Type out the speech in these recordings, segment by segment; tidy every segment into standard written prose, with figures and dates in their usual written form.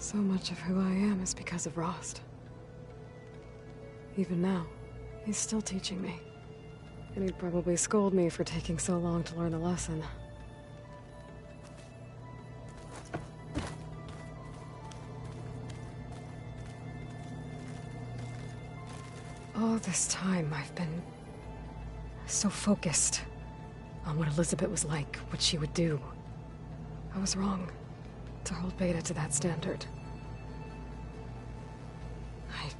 So much of who I am is because of Rost. Even now, he's still teaching me. And he'd probably scold me for taking so long to learn a lesson. All this time, I've been so focused on what Elizabeth was like, what she would do. I was wrong to hold Beta to that standard. I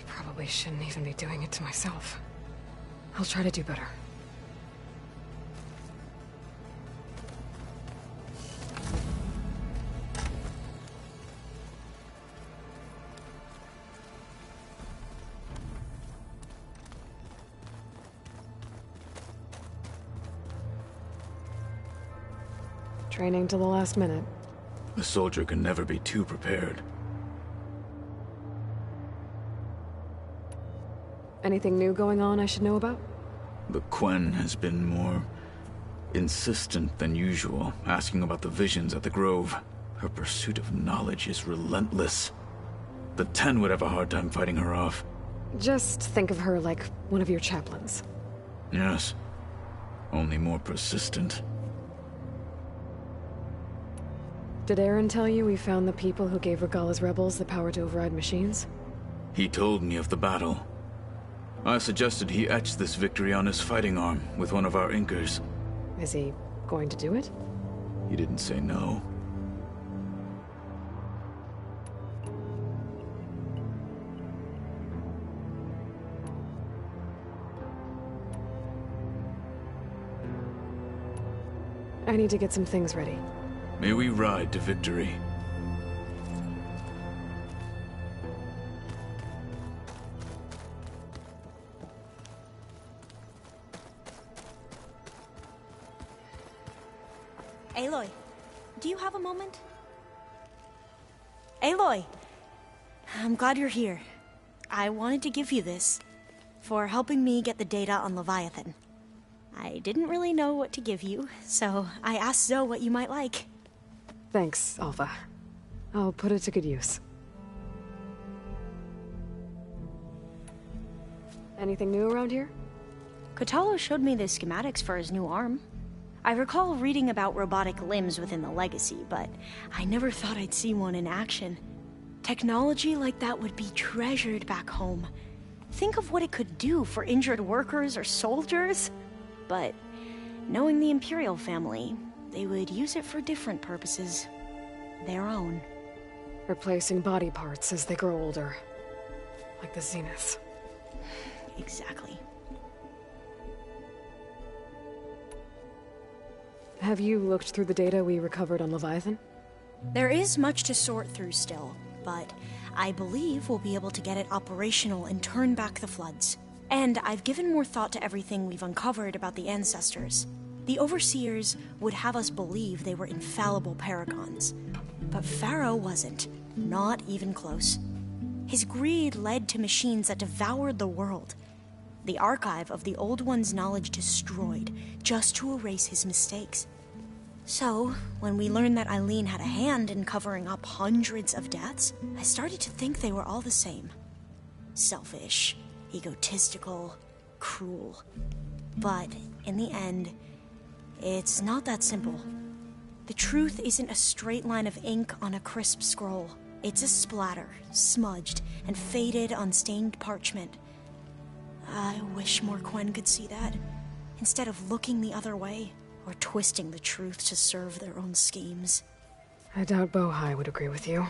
probably shouldn't even be doing it to myself. I'll try to do better. Training till the last minute. A soldier can never be too prepared. Anything new going on I should know about? The Quen has been more insistent than usual, asking about the visions at the Grove. Her pursuit of knowledge is relentless. The Ten would have a hard time fighting her off. Just think of her like one of your chaplains. Yes. Only more persistent. Did Aaron tell you we found the people who gave Regala's rebels the power to override machines? He told me of the battle. I suggested he etch this victory on his fighting arm with one of our inkers. Is he going to do it? He didn't say no. I need to get some things ready. May we ride to victory. Aloy, do you have a moment? Aloy! I'm glad you're here. I wanted to give you this for helping me get the data on Leviathan. I didn't really know what to give you, so I asked Zoe what you might like. Thanks, Alpha. I'll put it to good use. Anything new around here? Kotallo showed me the schematics for his new arm. I recall reading about robotic limbs within the Legacy, but I never thought I'd see one in action. Technology like that would be treasured back home. Think of what it could do for injured workers or soldiers. But knowing the Imperial family, they would use it for different purposes. Their own. Replacing body parts as they grow older. Like the Zeniths. Exactly. Have you looked through the data we recovered on Leviathan? There is much to sort through still, but I believe we'll be able to get it operational and turn back the floods. And I've given more thought to everything we've uncovered about the ancestors. The Overseers would have us believe they were infallible paragons. But Pharaoh wasn't. Not even close. His greed led to machines that devoured the world. The archive of the Old One's knowledge destroyed, just to erase his mistakes. So, when we learned that Eileen had a hand in covering up hundreds of deaths, I started to think they were all the same. Selfish, egotistical, cruel. But, in the end, it's not that simple. The truth isn't a straight line of ink on a crisp scroll. It's a splatter, smudged, and faded on stained parchment. I wish more Quen could see that, instead of looking the other way, or twisting the truth to serve their own schemes. I doubt Bohai would agree with you.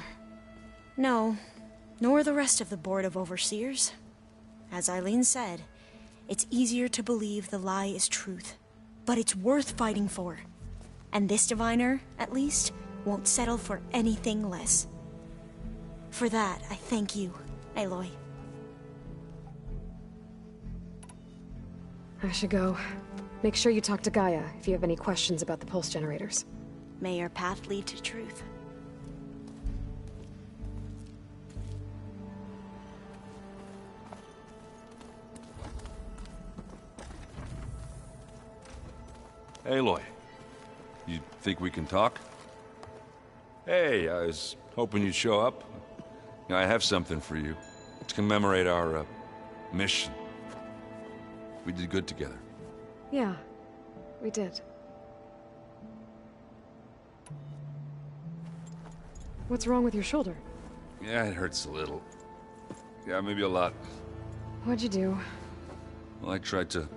No, nor the rest of the Board of Overseers. As Eileen said, it's easier to believe the lie is truth, but it's worth fighting for. And this diviner, at least, won't settle for anything less. For that, I thank you, Aloy. I should go. Make sure you talk to Gaia if you have any questions about the pulse generators. May your path lead to truth. Aloy, you think we can talk? Hey, I was hoping you'd show up. I have something for you to commemorate our mission. We did good together. Yeah, we did. What's wrong with your shoulder? Yeah, it hurts a little. Yeah, maybe a lot. What'd you do? Well, I tried to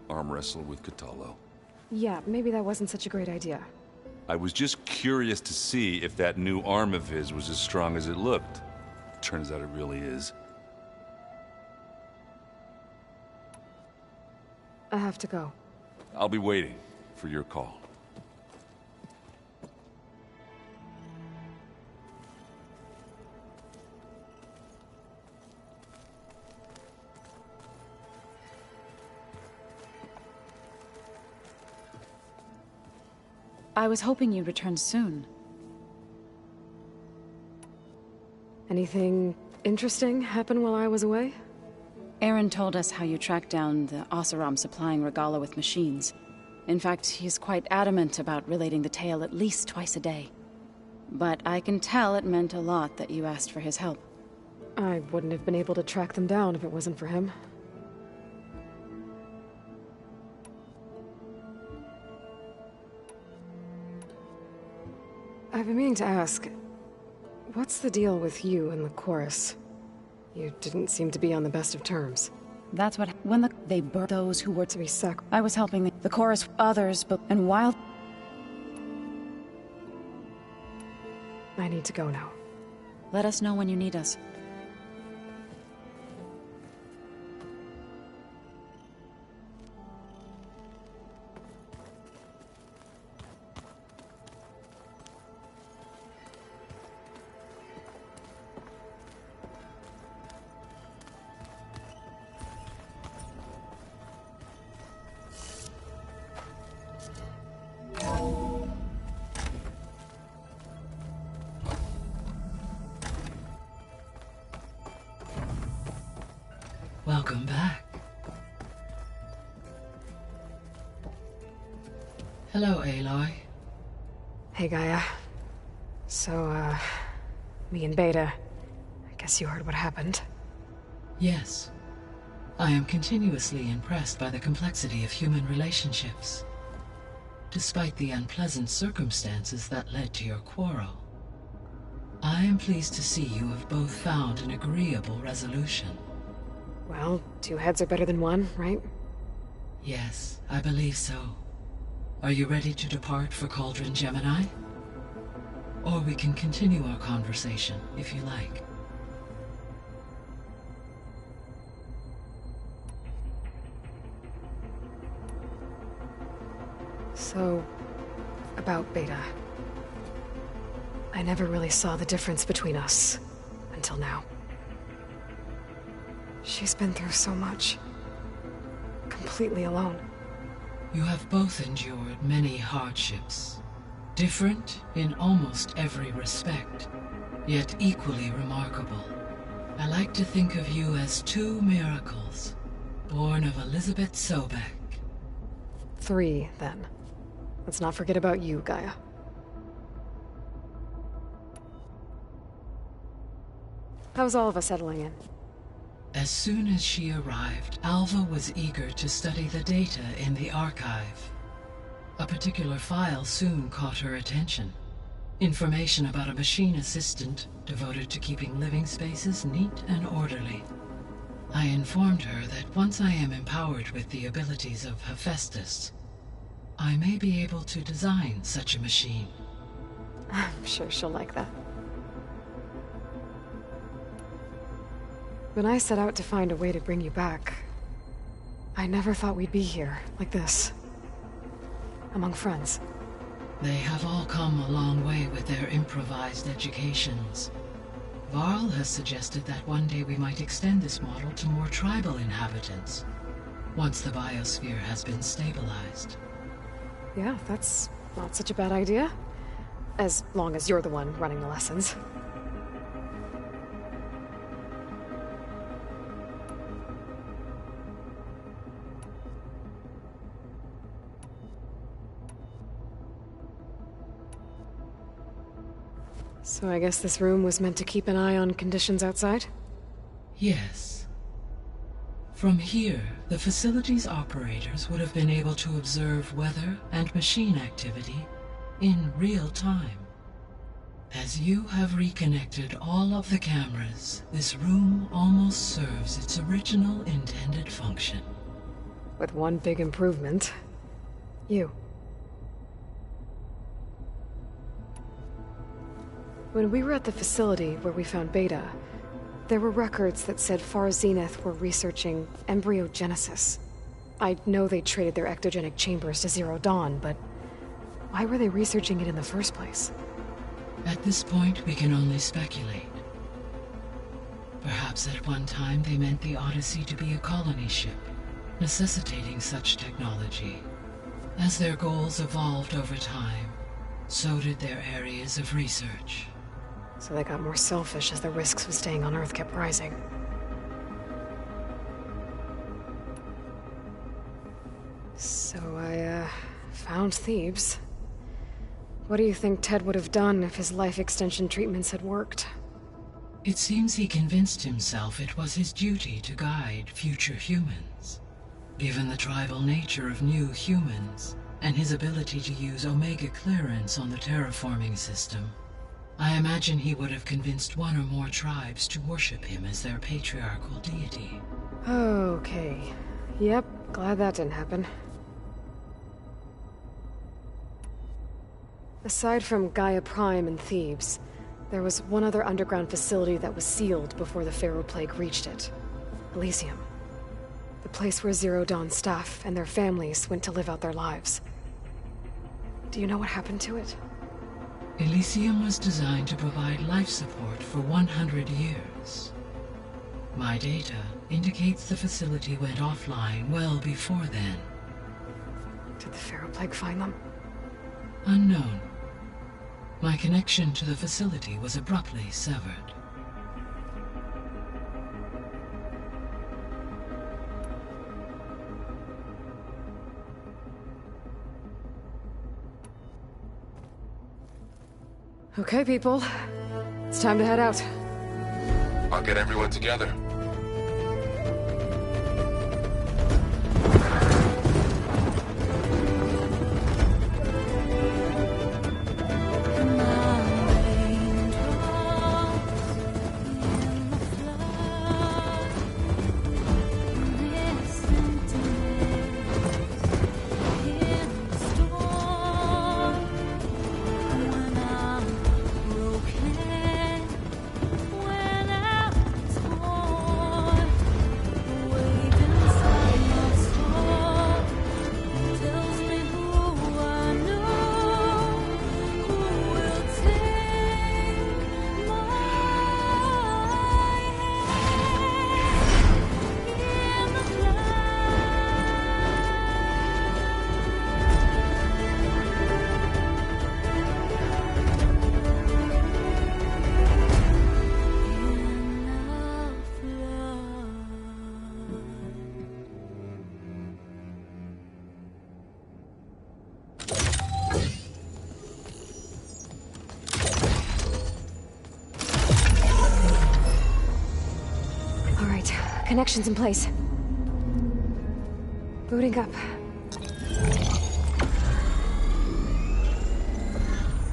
arm wrestle with Cataldo. Yeah, maybe that wasn't such a great idea. I was just curious to see if that new arm of his was as strong as it looked. Turns out it really is. I have to go. I'll be waiting for your call. I was hoping you'd return soon. Anything interesting happen while I was away? Aaron told us how you tracked down the Oseram supplying Regala with machines. In fact, he's quite adamant about relating the tale at least twice a day. But I can tell it meant a lot that you asked for his help. I wouldn't have been able to track them down if it wasn't for him. I've been meaning to ask, what's the deal with you and the chorus? You didn't seem to be on the best of terms. That's what when they burned those who were To be sac- I was helping the chorus, others, but and while I need to go now. let us know when you need us. Welcome back. Hello, Aloy. Hey, Gaia. So, me and Beta, I guess you heard what happened. Yes. I am continuously impressed by the complexity of human relationships. Despite the unpleasant circumstances that led to your quarrel, I am pleased to see you have both found an agreeable resolution. Well, two heads are better than one, right? Yes, I believe so. Are you ready to depart for Cauldron Gemini? Or we can continue our conversation, if you like. So, about Beta. I never really saw the difference between us, until now. She's been through so much. Completely alone. You have both endured many hardships. Different in almost every respect, yet equally remarkable. I like to think of you as two miracles, born of Elizabeth Sobek. 3, then. Let's not forget about you, Gaia. How's all of us settling in? As soon as she arrived, Alva was eager to study the data in the archive. A particular file soon caught her attention. Information about a machine assistant devoted to keeping living spaces neat and orderly. I informed her that once I am empowered with the abilities of Hephaestus, I may be able to design such a machine. I'm sure she'll like that. When I set out to find a way to bring you back, I never thought we'd be here, like this. Among friends. They have all come a long way with their improvised educations. Varl has suggested that one day we might extend this model to more tribal inhabitants, once the biosphere has been stabilized. Yeah, that's not such a bad idea. As long as you're the one running the lessons. So I guess this room was meant to keep an eye on conditions outside? Yes. From here, the facility's operators would have been able to observe weather and machine activity in real time. As you have reconnected all of the cameras, this room almost serves its original intended function. With one big improvement. You. When we were at the facility where we found Beta, there were records that said Far Zenith were researching embryogenesis. I know they traded their ectogenic chambers to Zero Dawn, but why were they researching it in the first place? At this point, we can only speculate. Perhaps at one time they meant the Odyssey to be a colony ship, necessitating such technology. As their goals evolved over time, so did their areas of research. So they got more selfish as the risks of staying on Earth kept rising. So I, found Thebes. What do you think Ted would have done if his life extension treatments had worked? It seems he convinced himself it was his duty to guide future humans. Given the tribal nature of new humans, and his ability to use Omega clearance on the terraforming system, I imagine he would have convinced one or more tribes to worship him as their patriarchal deity. Okay. Yep, glad that didn't happen. Aside from Gaia Prime and Thebes, there was one other underground facility that was sealed before the Pharaoh Plague reached it. Elysium. The place where Zero Dawn staff and their families went to live out their lives. Do you know what happened to it? Elysium was designed to provide life support for 100 years. My data indicates the facility went offline well before then. Did the Pharaoh Plague find them? Unknown. My connection to the facility was abruptly severed. Okay, people. It's time to head out. I'll get everyone together. Connections in place. Booting up.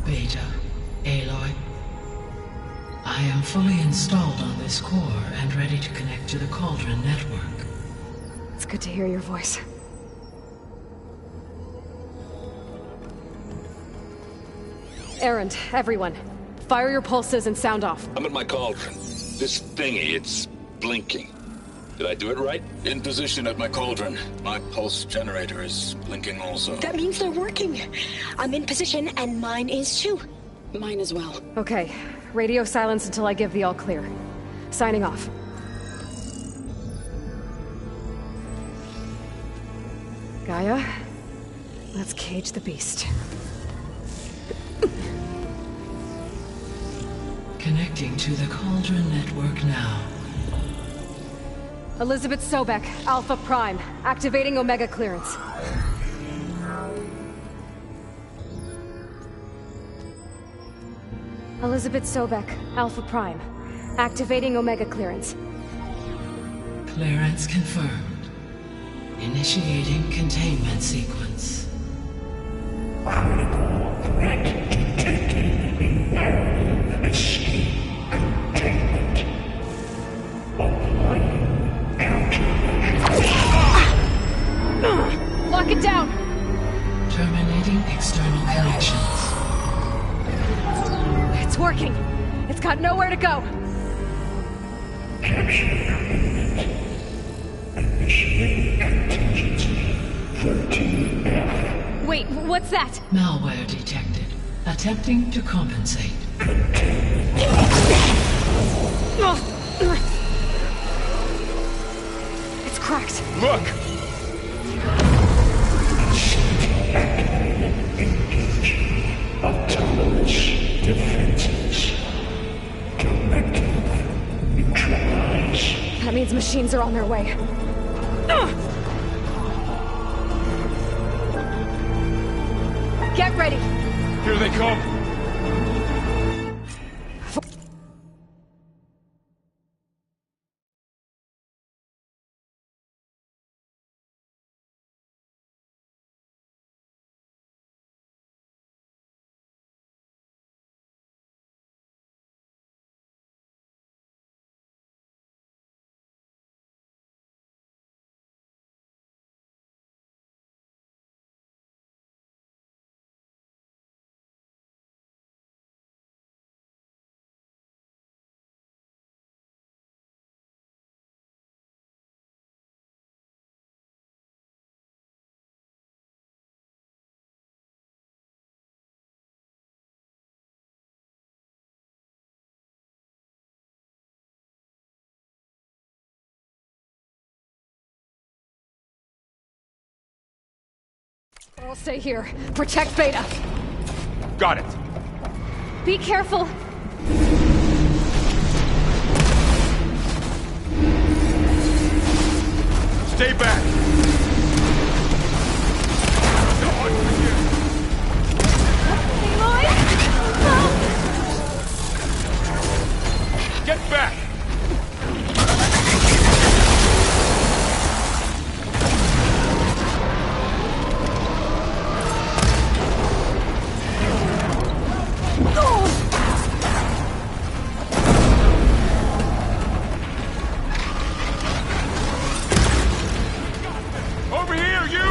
Beta, Aloy. I am fully installed on this core and ready to connect to the Cauldron network. It's good to hear your voice. Errand, everyone. Fire your pulses and sound off. I'm at my cauldron. This thingy, it's blinking. Did I do it right? In position at my cauldron. My pulse generator is blinking also. That means they're working. I'm in position, and mine is too. Mine as well. Okay. Radio silence until I give the all clear. Signing off. Gaia, let's cage the beast. Connecting to the Cauldron network now. Elizabeth Sobek, Alpha Prime, activating Omega clearance. Elizabeth Sobek, Alpha Prime. Activating Omega clearance. Clearance confirmed. Initiating containment sequence. Critical threat detected. Escape containment. Applying countermeasures. Lock it down! Terminating external connections. It's working! It's got nowhere to go! Capture commitment. Initiating contingency 13F. Wait, what's that? Malware detected. Attempting to compensate. It's cracked. Look! Engaging autonomous defenses. Directive neutralize. That means machines are on their way. Get ready! Here they come! I'll stay here. Protect Beta. Got it! Be careful! Stay back! Aloy! Help! Get back! Over here, you!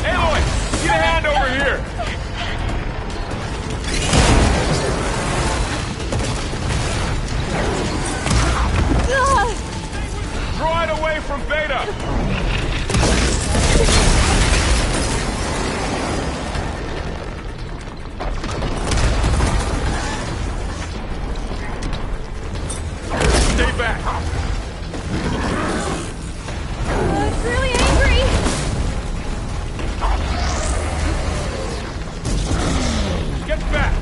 Aloy! Get a hand over here! Draw it away from Beta! Stay back! It's really angry! Get back!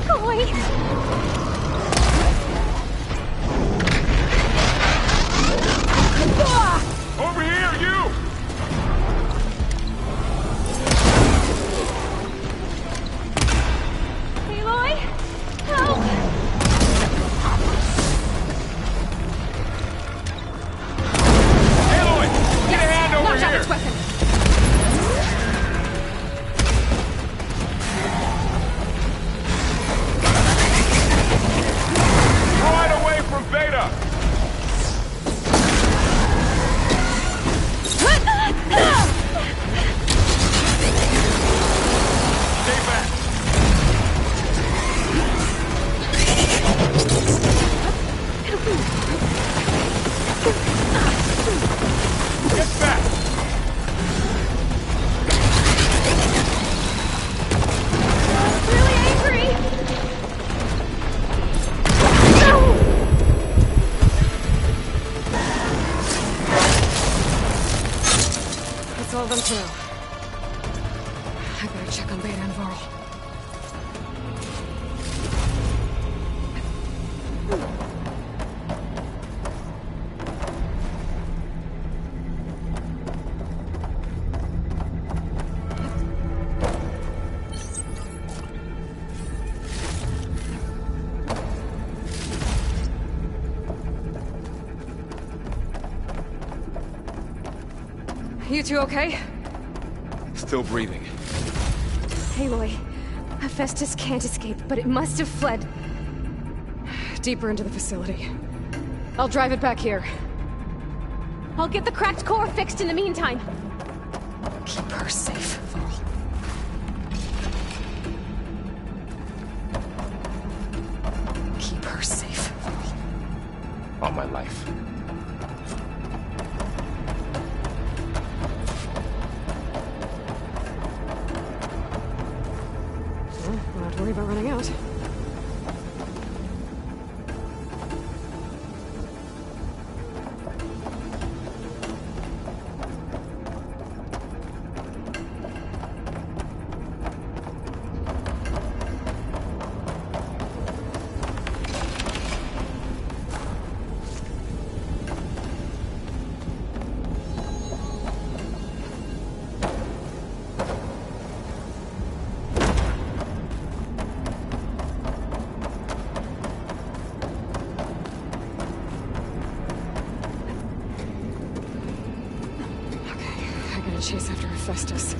Aloy! Over here, you! Aloy! Help! Aloy! Get a hand over Knock out here! its weapon! Draw it away from Beta! Stay back! Get back! It's really angry! That's all of them through. I better check on Beta and Varl. You two okay? Still breathing. Aloy, Hephaestus can't escape, but it must have fled. Deeper into the facility. I'll drive it back here. I'll get the cracked core fixed in the meantime. Keep her safe, Vol. Keep her safe, Vol. On my life. Well, don't have to worry about running out. Chase after Hephaestus.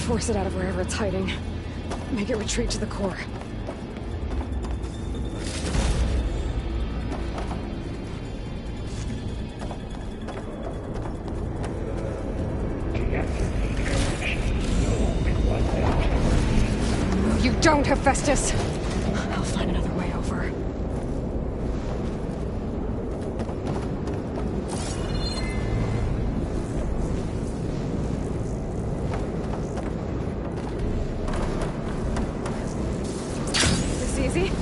Force it out of wherever it's hiding. Make it retreat to the core. No, you don't, Hephaestus! I'll find another way over. Easy?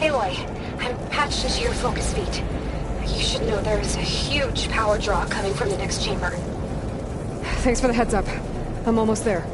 Aloy, I'm patched into your focus feed. You should know there's a huge power draw coming from the next chamber. Thanks for the heads up. I'm almost there.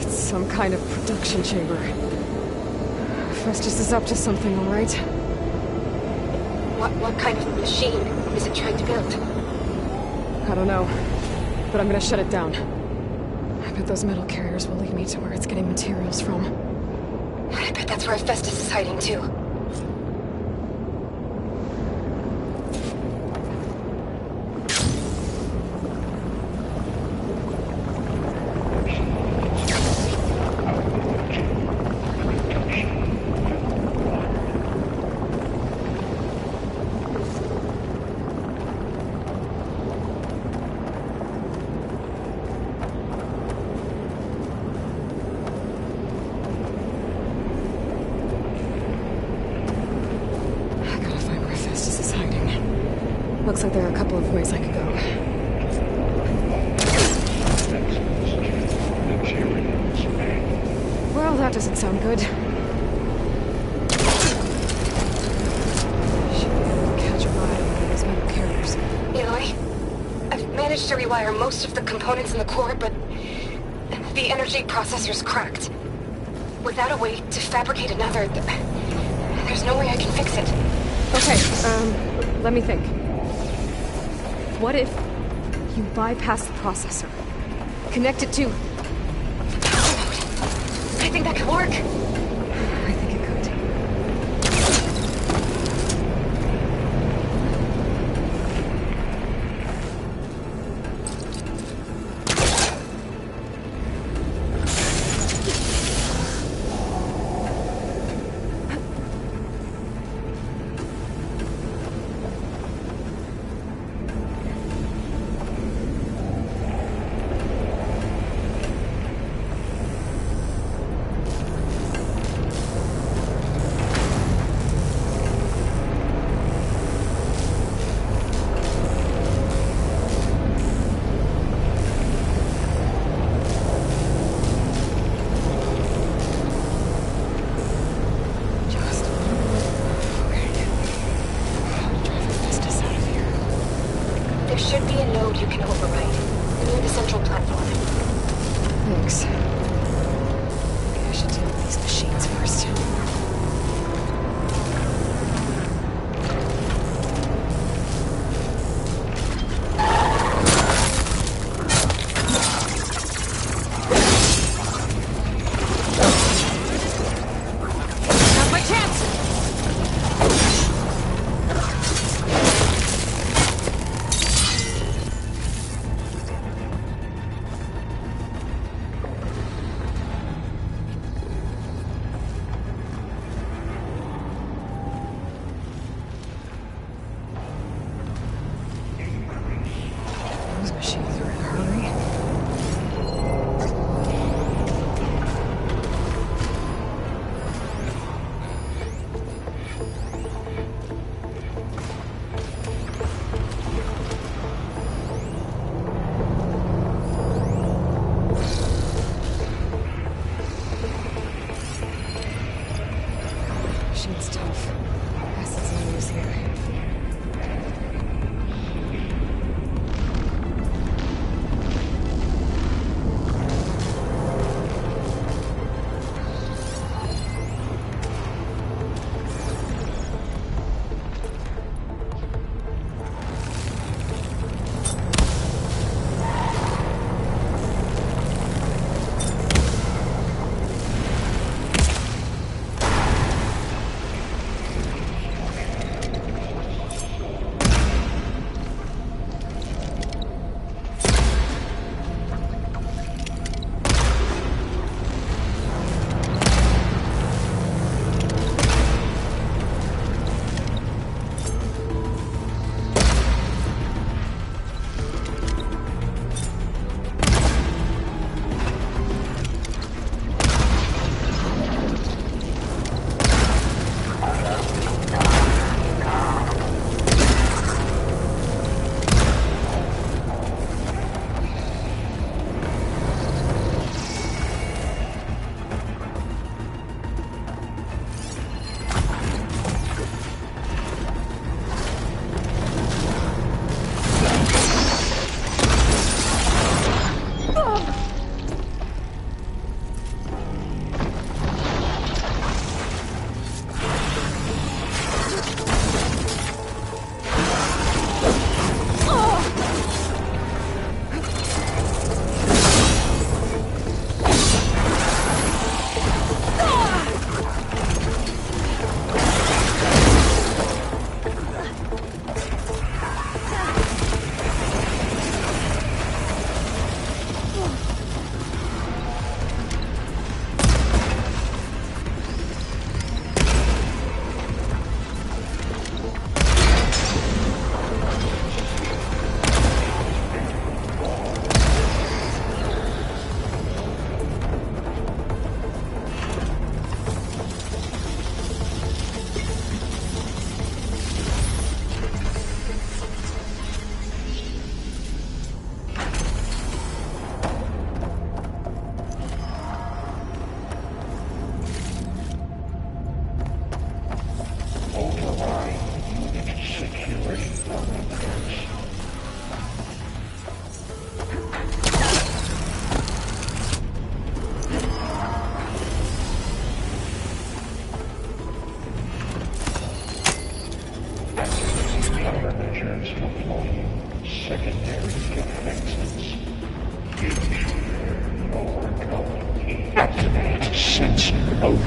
Some kind of production chamber. Festus is up to something, all right? What kind of machine is it trying to build? I don't know, but I'm gonna shut it down. I bet those metal carriers will lead me to where it's getting materials from. I bet that's where Festus is hiding too. Looks like there are a couple of ways I could go. Well, that doesn't sound good. Should be able to catch a ride on one of those metal carriers. Aloy, I've managed to rewire most of the components in the core, but the energy processor's cracked. Without a way to fabricate another, there's no way I can fix it. Okay, let me think. What if you bypass the processor? Connect it to... I think that could work. I think it could. should be a node you can override, near the central platform. Thanks. Maybe I should deal with these machines first. Those machines are in a hurry. Machine's tough. Acid's no use here.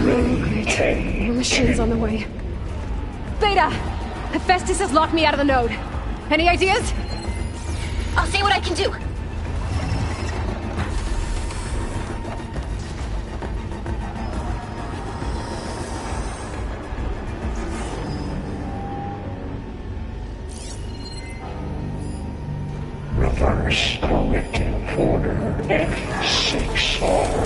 More machines on the way. Beta! Hephaestus has locked me out of the node. Any ideas? I'll see what I can do. Reverse corrective order F6R.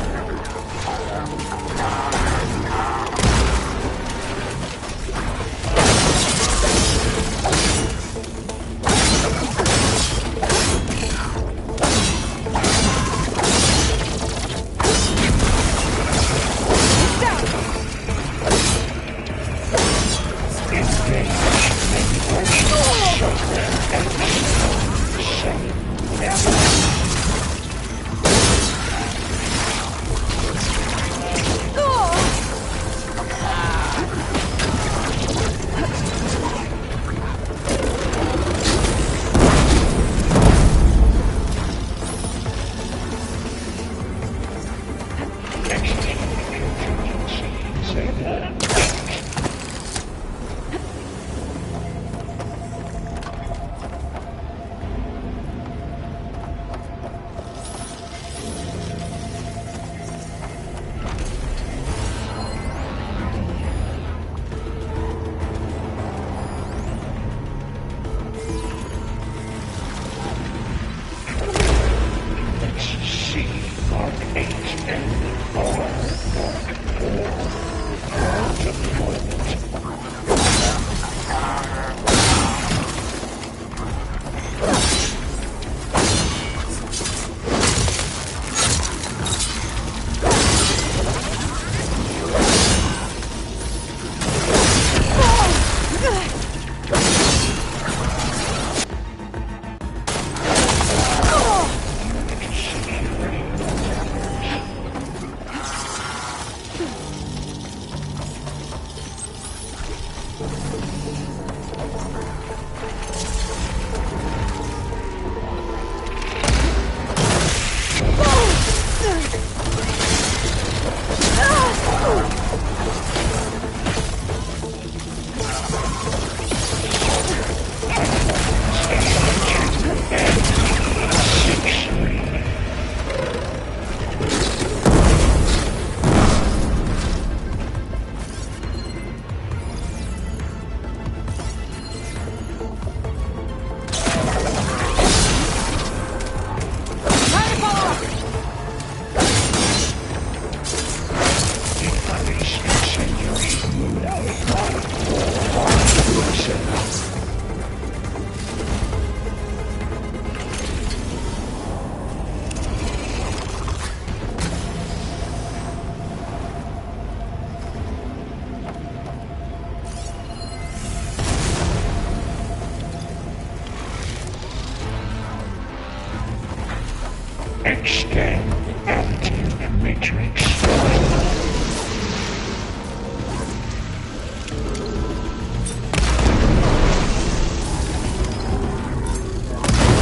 Extend active matrix.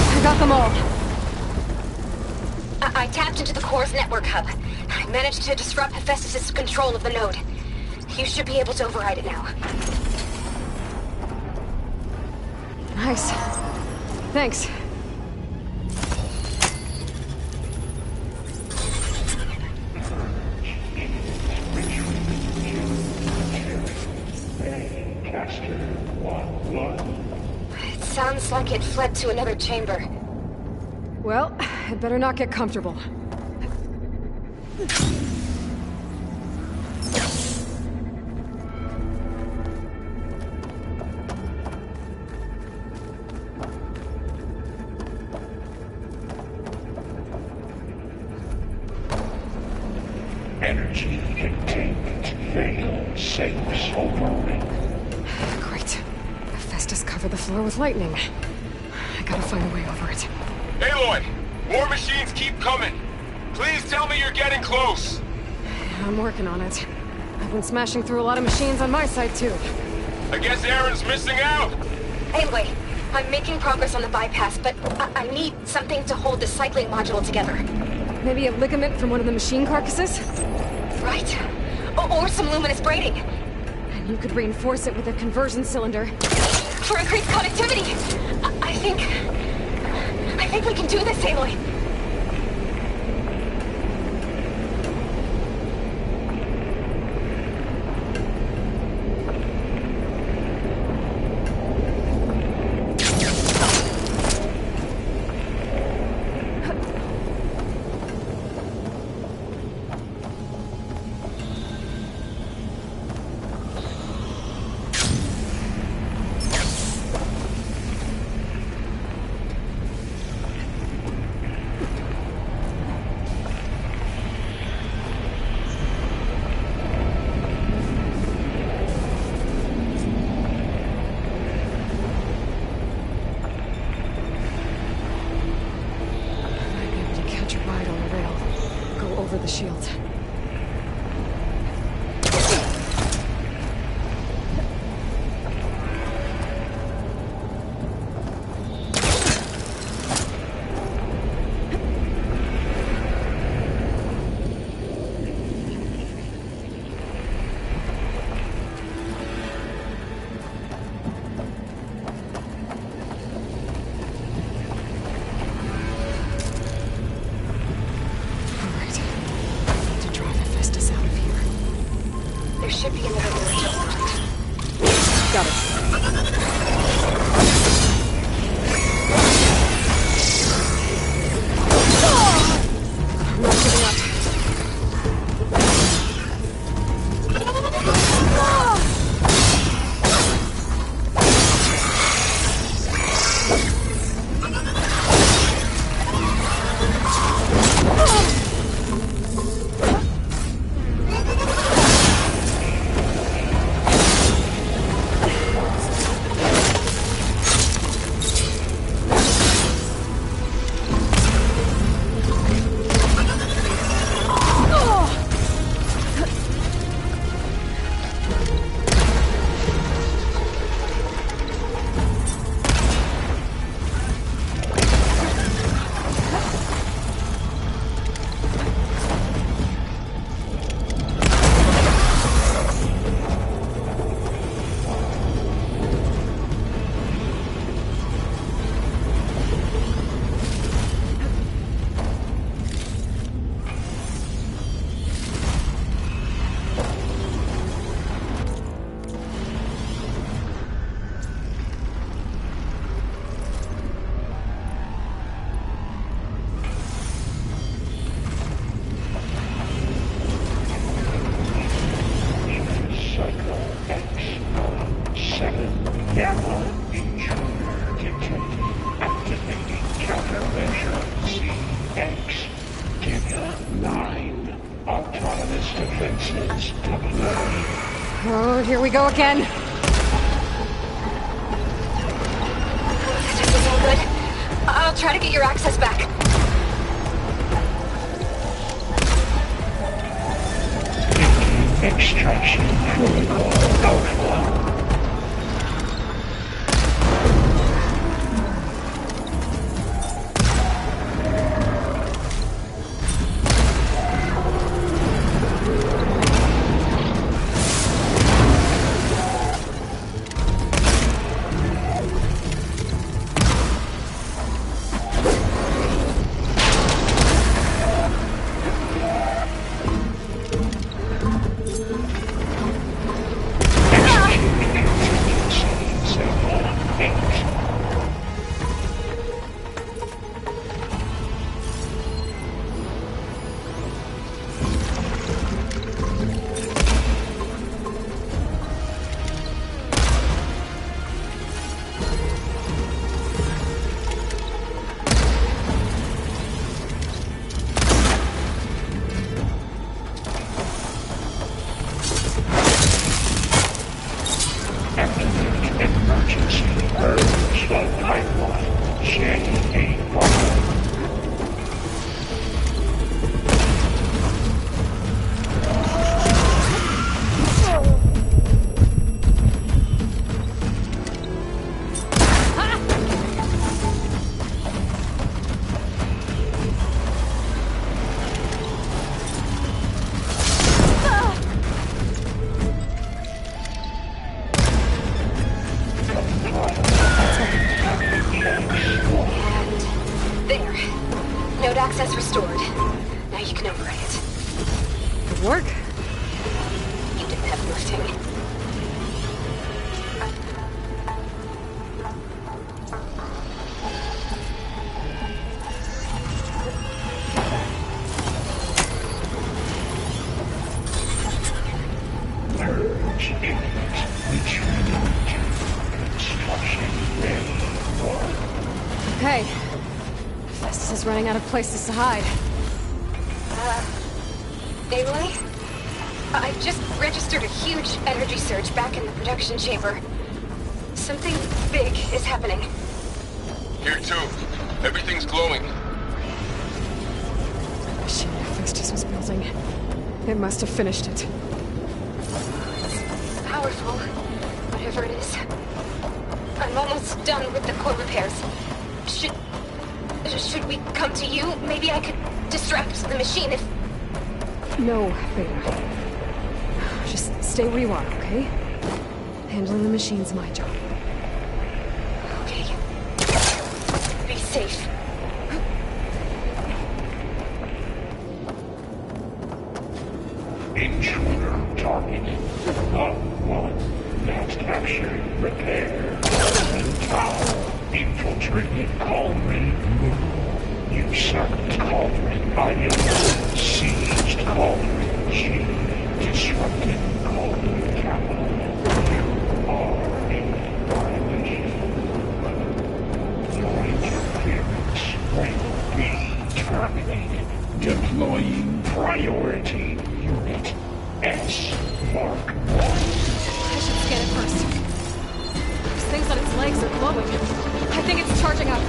I got them all. I tapped into the core's network hub. I managed to disrupt Hephaestus' control of the node. You should be able to override it now. Nice. Thanks. It sounds like it fled to another chamber. Well, I'd better not get comfortable. Energy containment. Vehicle safe override. Great. Hephaestus covered the floor with lightning. I gotta find a way over it. Aloy! More machines keep coming! Please tell me you're getting close! I'm working on it. I've been smashing through a lot of machines on my side, too. I guess Aaron's missing out! Anyway, I'm making progress on the bypass, but I need something to hold the cycling module together. Maybe a ligament from one of the machine carcasses? Right. Or some luminous braiding. And you could reinforce it with a conversion cylinder. For increased connectivity! I think we can do this, Aloy. Over the shield. There should be another way to open it. Got it. I'm not giving up. Oh, here we go again. This isn't good. I'll try to get your access back. Extraction protocol Alpha. Access restored. Now you can override it. Good work. You did the heavy lifting. Purge imminent. Retreating to construction ready. Okay. Festus is running out of places to hide. Aloy? I just registered a huge energy surge back in the production chamber. Something big is happening. Here too. Everything's glowing. The machine Festus was building. It must have finished it. It's powerful, whatever it is. I'm almost done with the core repairs. Should we come to you? Maybe I could distract the machine if... No, Beta. Just stay where you are, okay? Handling the machine's my job. Okay. Be safe. Intruder targeted. Not one. Not captured. Repair. Tower. Infiltrated Cauldron. Usurped Cauldron. Item. Seized Cauldron. G. Disrupted Cauldron capital. You are in violation. Your interference will be terminated. Deploying priority unit S Mark 1. I should scan it first. Those things on its legs are glowing. I think it's charging up.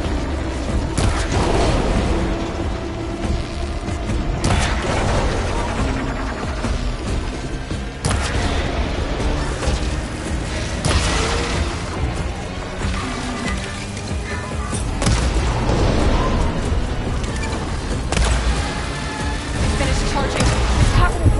Finish charging. It's happening.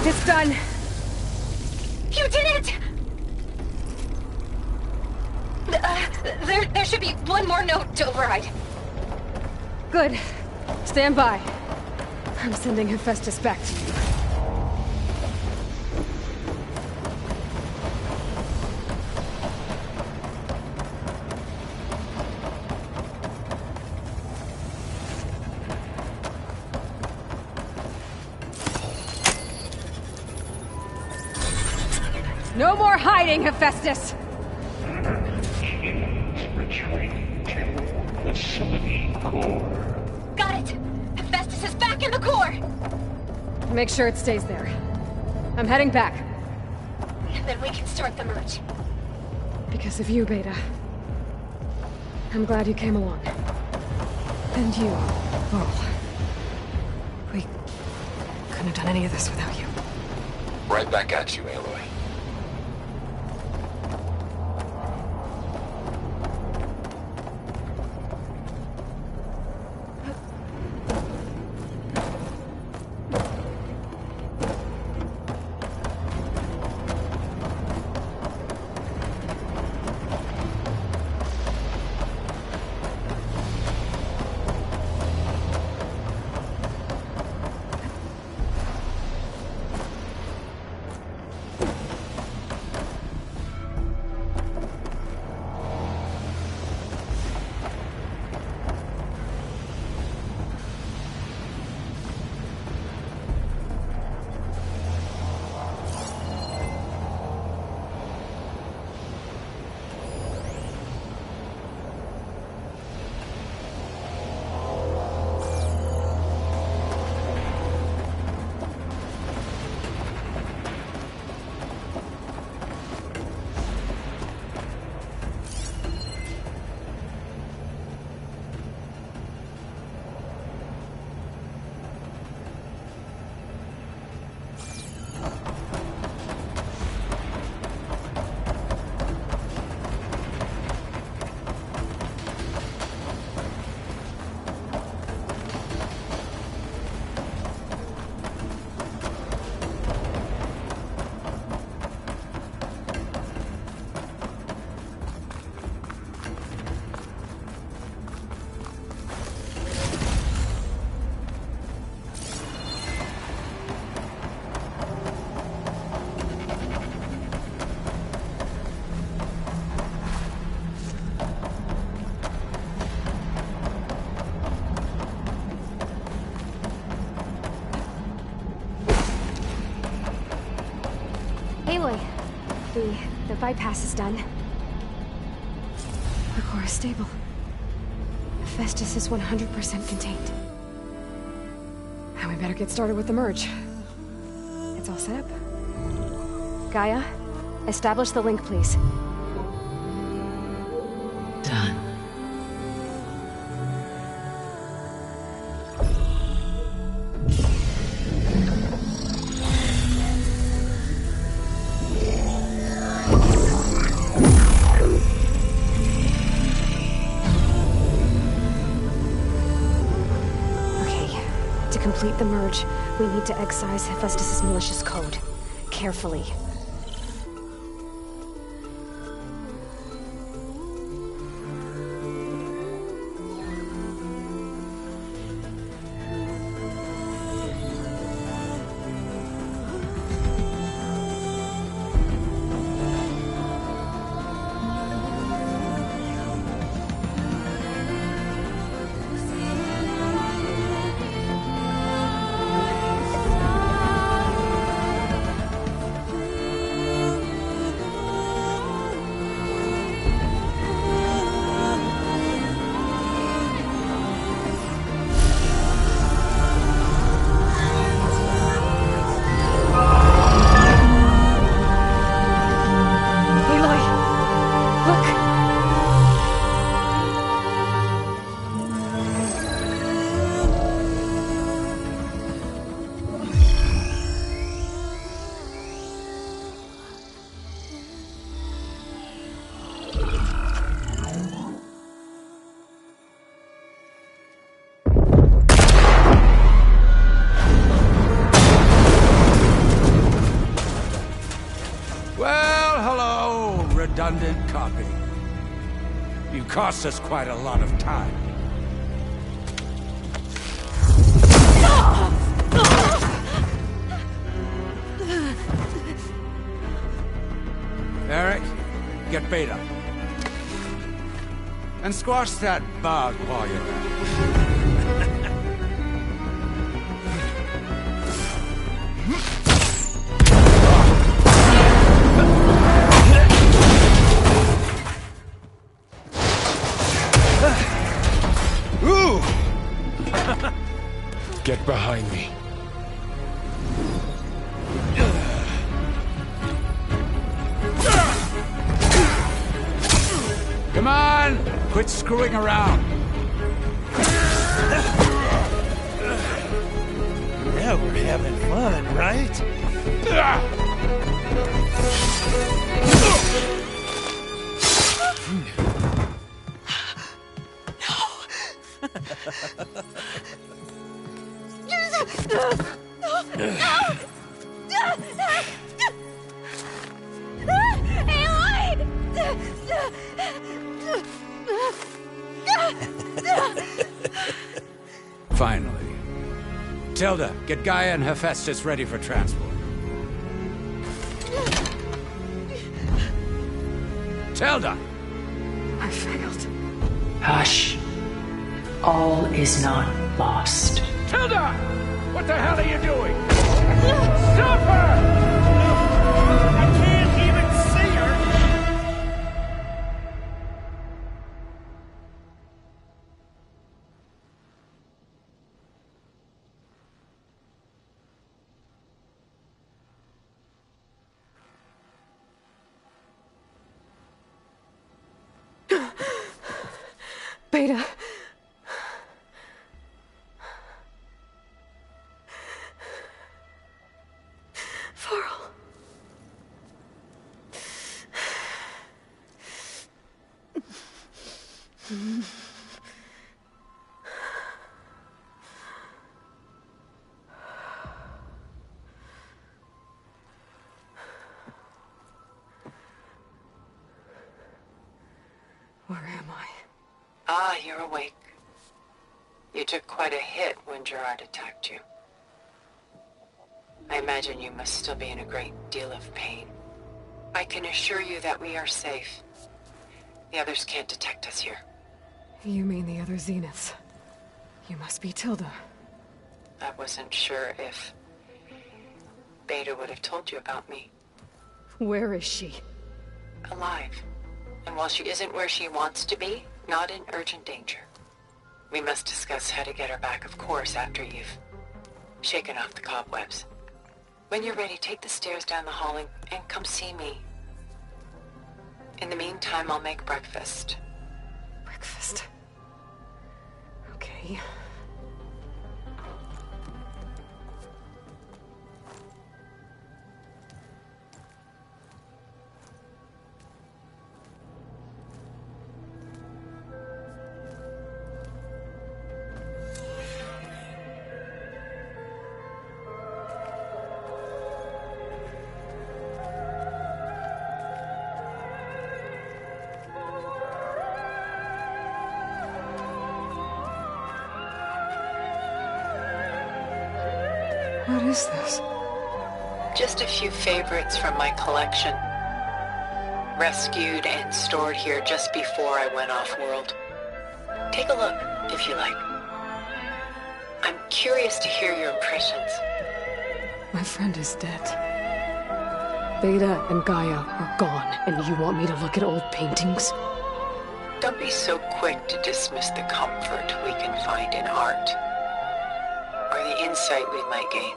It's done. You did it! There should be one more note to override. Good. Stand by. I'm sending Hephaestus back to you. No more hiding, Hephaestus! Retreating to facility core. Got it! Hephaestus is back in the core! Make sure it stays there. I'm heading back. And then we can start the merge. Because of you, Beta. I'm glad you came along. And you, Vol. We couldn't have done any of this without you. Right back at you, Aloy. Aloy, the bypass is done. The core is stable. Hephaestus is 100% contained. And we better get started with the merge. It's all set up. Gaia, establish the link, please. Done. To complete the merge, we need to excise Hephaestus' malicious code. Carefully. Redundant copy. You cost us quite a lot of time. Eric, get Beta. And squash that bug while you're at it. Quit screwing around. Now we're having fun, right? Finally. Tilda, get Gaia and Hephaestus ready for transport. Tilda! I failed. Hush. All is not lost. Tilda! What the hell are you doing? Stop her! I can't even see her! Beta. Varl. Where am I? Ah, you're awake. You took quite a hit when Gerard attacked you. I imagine you must still be in a great deal of pain. I can assure you that we are safe. The others can't detect us here. You mean the other Zeniths? You must be Tilda. I wasn't sure if Beta would have told you about me. Where is she? Alive. And while she isn't where she wants to be, not in urgent danger. We must discuss how to get her back, of course, after you've shaken off the cobwebs. When you're ready, take the stairs down the hall and come see me. In the meantime, I'll make breakfast. Breakfast. Okay. What is this? Just a few favorites from my collection. Rescued and stored here just before I went off-world. Take a look, if you like. I'm curious to hear your impressions. My friend is dead. Beta and Gaia are gone, and you want me to look at old paintings? Don't be so quick to dismiss the comfort we can find in art. Or the insight we might gain.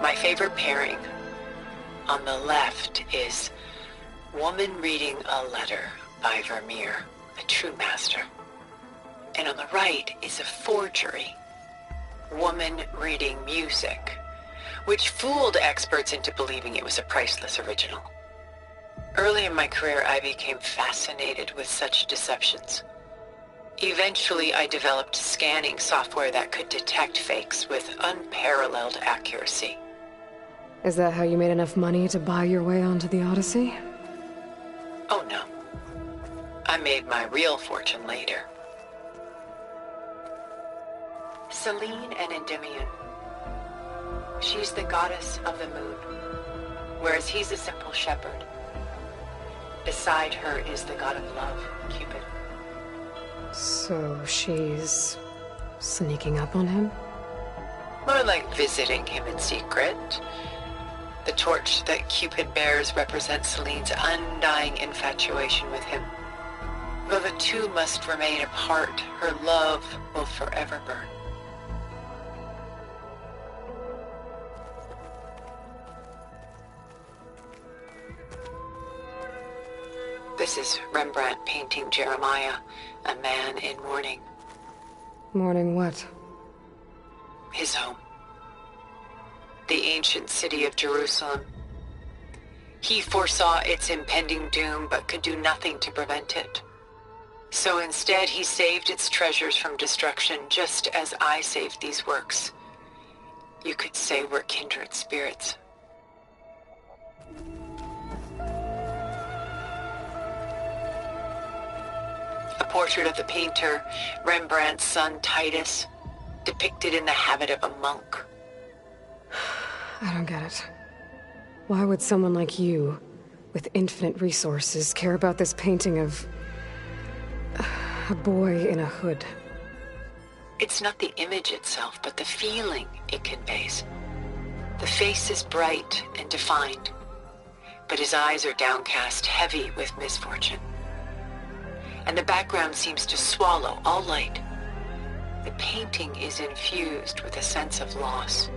My favorite pairing on the left is Woman Reading a Letter by Vermeer, a true master. And on the right is a forgery, Woman Reading Music, which fooled experts into believing it was a priceless original. Early in my career, I became fascinated with such deceptions. Eventually, I developed scanning software that could detect fakes with unparalleled accuracy. Is that how you made enough money to buy your way onto the Odyssey? Oh no. I made my real fortune later. Selene and Endymion. She's the goddess of the moon, whereas he's a simple shepherd. Beside her is the god of love, Cupid. So she's sneaking up on him? More like visiting him in secret. The torch that Cupid bears represents Celine's undying infatuation with him. Though the two must remain apart, her love will forever burn. This is Rembrandt painting Jeremiah, a man in mourning. Mourning what? His home. The ancient city of Jerusalem. He foresaw its impending doom, but could do nothing to prevent it. So instead, he saved its treasures from destruction, just as I saved these works. You could say we're kindred spirits. A portrait of the painter, Rembrandt's son Titus, depicted in the habit of a monk. I don't get it. Why would someone like you, with infinite resources, care about this painting of a boy in a hood? It's not the image itself, but the feeling it conveys. The face is bright and defined, but his eyes are downcast, heavy with misfortune. And the background seems to swallow all light. The painting is infused with a sense of loss.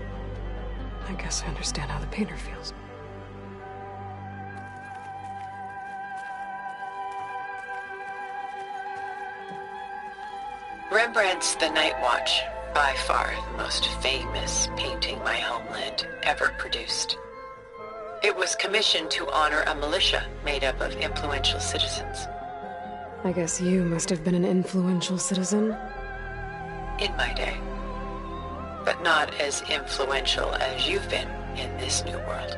I guess I understand how the painter feels. Rembrandt's The Night Watch, by far the most famous painting my homeland ever produced. It was commissioned to honor a militia made up of influential citizens. I guess you must have been an influential citizen? In my day. But not as influential as you've been in this new world.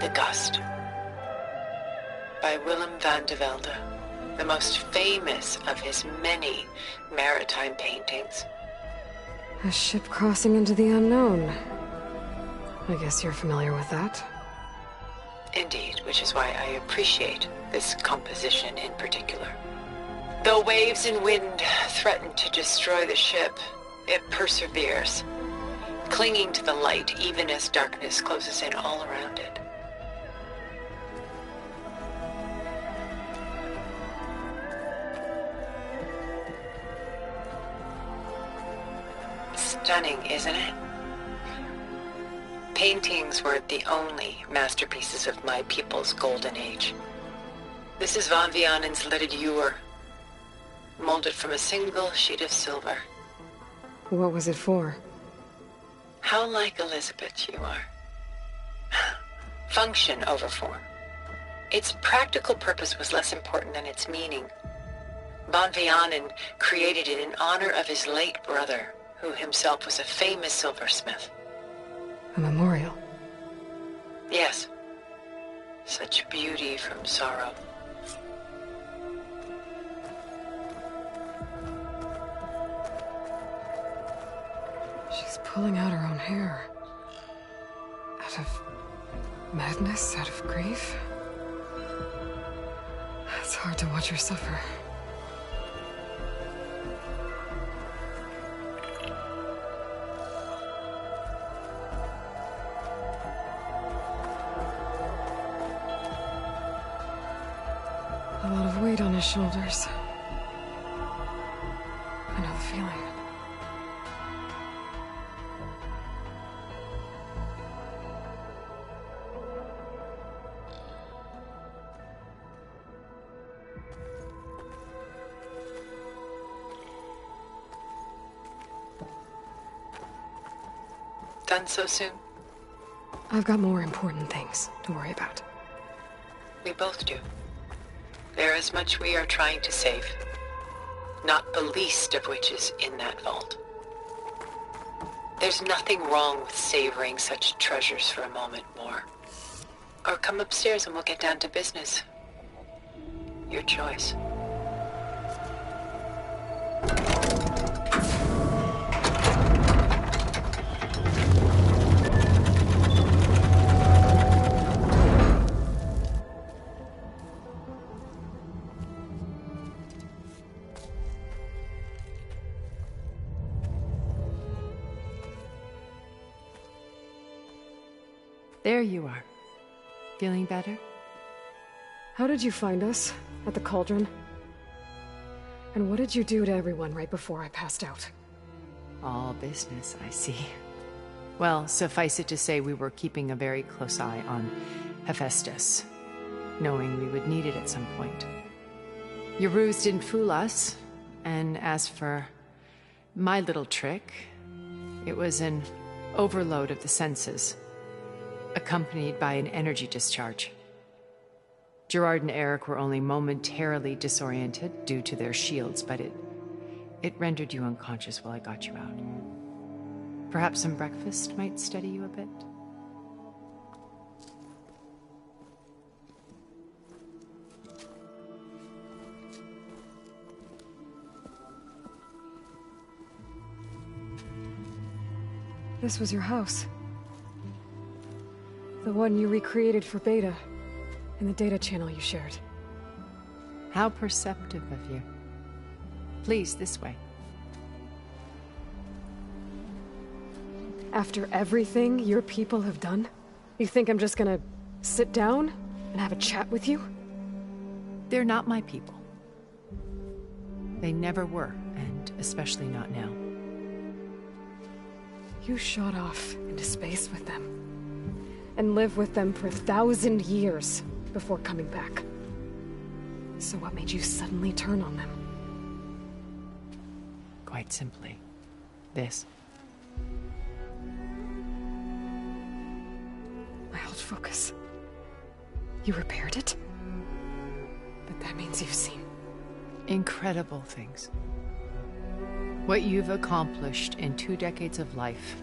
The Gust, by Willem van de Velde, the most famous of his many maritime paintings. A ship crossing into the unknown. I guess you're familiar with that. Indeed, which is why I appreciate this composition in particular. Though waves and wind threaten to destroy the ship, it perseveres, clinging to the light even as darkness closes in all around it. Stunning, isn't it? Paintings were the only masterpieces of my people's golden age. This is Van Vianen's leaded ewer, molded from a single sheet of silver. What was it for? How like Elizabeth you are. Function over form. Its practical purpose was less important than its meaning. Van Vianen created it in honor of his late brother, who himself was a famous silversmith. A memorial? Yes. Such beauty from sorrow. She's pulling out her own hair. Out of madness, out of grief. It's hard to watch her suffer. A lot of weight on his shoulders. I know the feeling. Done so soon? I've got more important things to worry about. We both do. There is much we are trying to save, not the least of which is in that vault. There's nothing wrong with savoring such treasures for a moment more. Or come upstairs and we'll get down to business. Your choice. There you are. Feeling better? How did you find us? At the cauldron? And what did you do to everyone right before I passed out? All business, I see. Well, suffice it to say we were keeping a very close eye on Hephaestus, knowing we would need it at some point. Your ruse didn't fool us, and as for my little trick, it was an overload of the senses, accompanied by an energy discharge. Gerard and Eric were only momentarily disoriented due to their shields, but it rendered you unconscious while I got you out. Perhaps some breakfast might steady you a bit? This was your house. The one you recreated for Beta, in the data channel you shared. How perceptive of you. Please, this way. After everything your people have done, you think I'm just gonna sit down and have a chat with you? They're not my people. They never were, and especially not now. You shot off into space with them, and lived with them for 1,000 years before coming back. So what made you suddenly turn on them? Quite simply, this. My old focus. You repaired it? But that means you've seen... incredible things. What you've accomplished in 2 decades of life.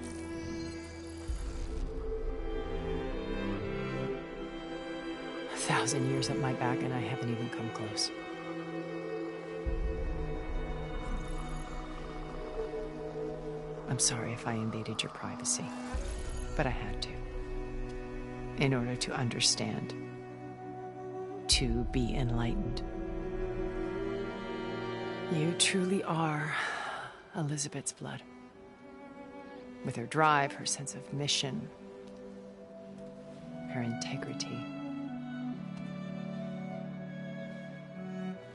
A 1,000 years at my back and I haven't even come close. I'm sorry if I invaded your privacy, but I had to. In order to understand. To be enlightened. You truly are Elizabeth's blood. With her drive, her sense of mission, her integrity.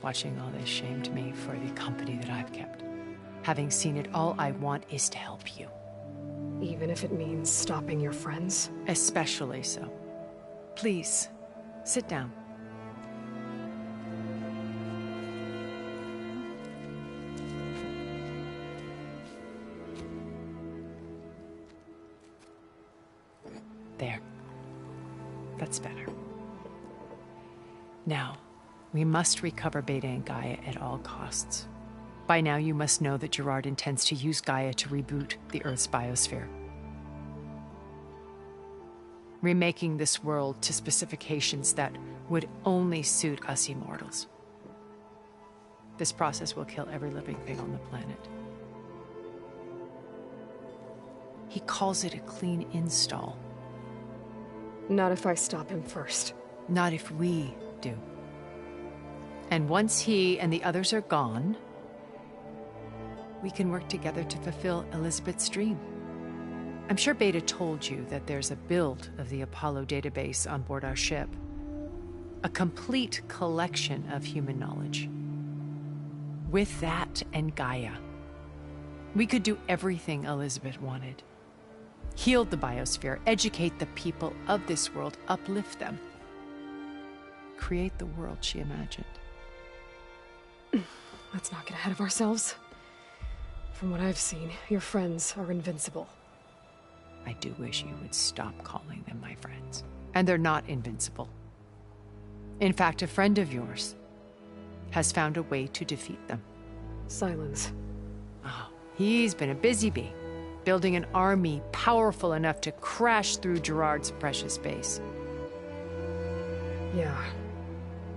Watching all this shamed me for the company that I've kept. Having seen it, all I want is to help you. Even if it means stopping your friends? Especially so. Please, sit down. There. That's better. Now, we must recover Beta and Gaia at all costs. By now, you must know that Gerard intends to use Gaia to reboot the Earth's biosphere. Remaking this world to specifications that would only suit us immortals. This process will kill every living thing on the planet. He calls it a clean install. Not if I stop him first. Not if we do. And once he and the others are gone, we can work together to fulfill Elizabeth's dream. I'm sure Beta told you that there's a build of the Apollo database on board our ship. A complete collection of human knowledge. With that and Gaia, we could do everything Elizabeth wanted. Heal the biosphere, educate the people of this world, uplift them. Create the world she imagined. Let's not get ahead of ourselves. From what I've seen, your friends are invincible. I do wish you would stop calling them my friends. And they're not invincible. In fact, a friend of yours has found a way to defeat them. Silence. Oh, he's been a busy bee, building an army powerful enough to crash through Gerard's precious base. Yeah.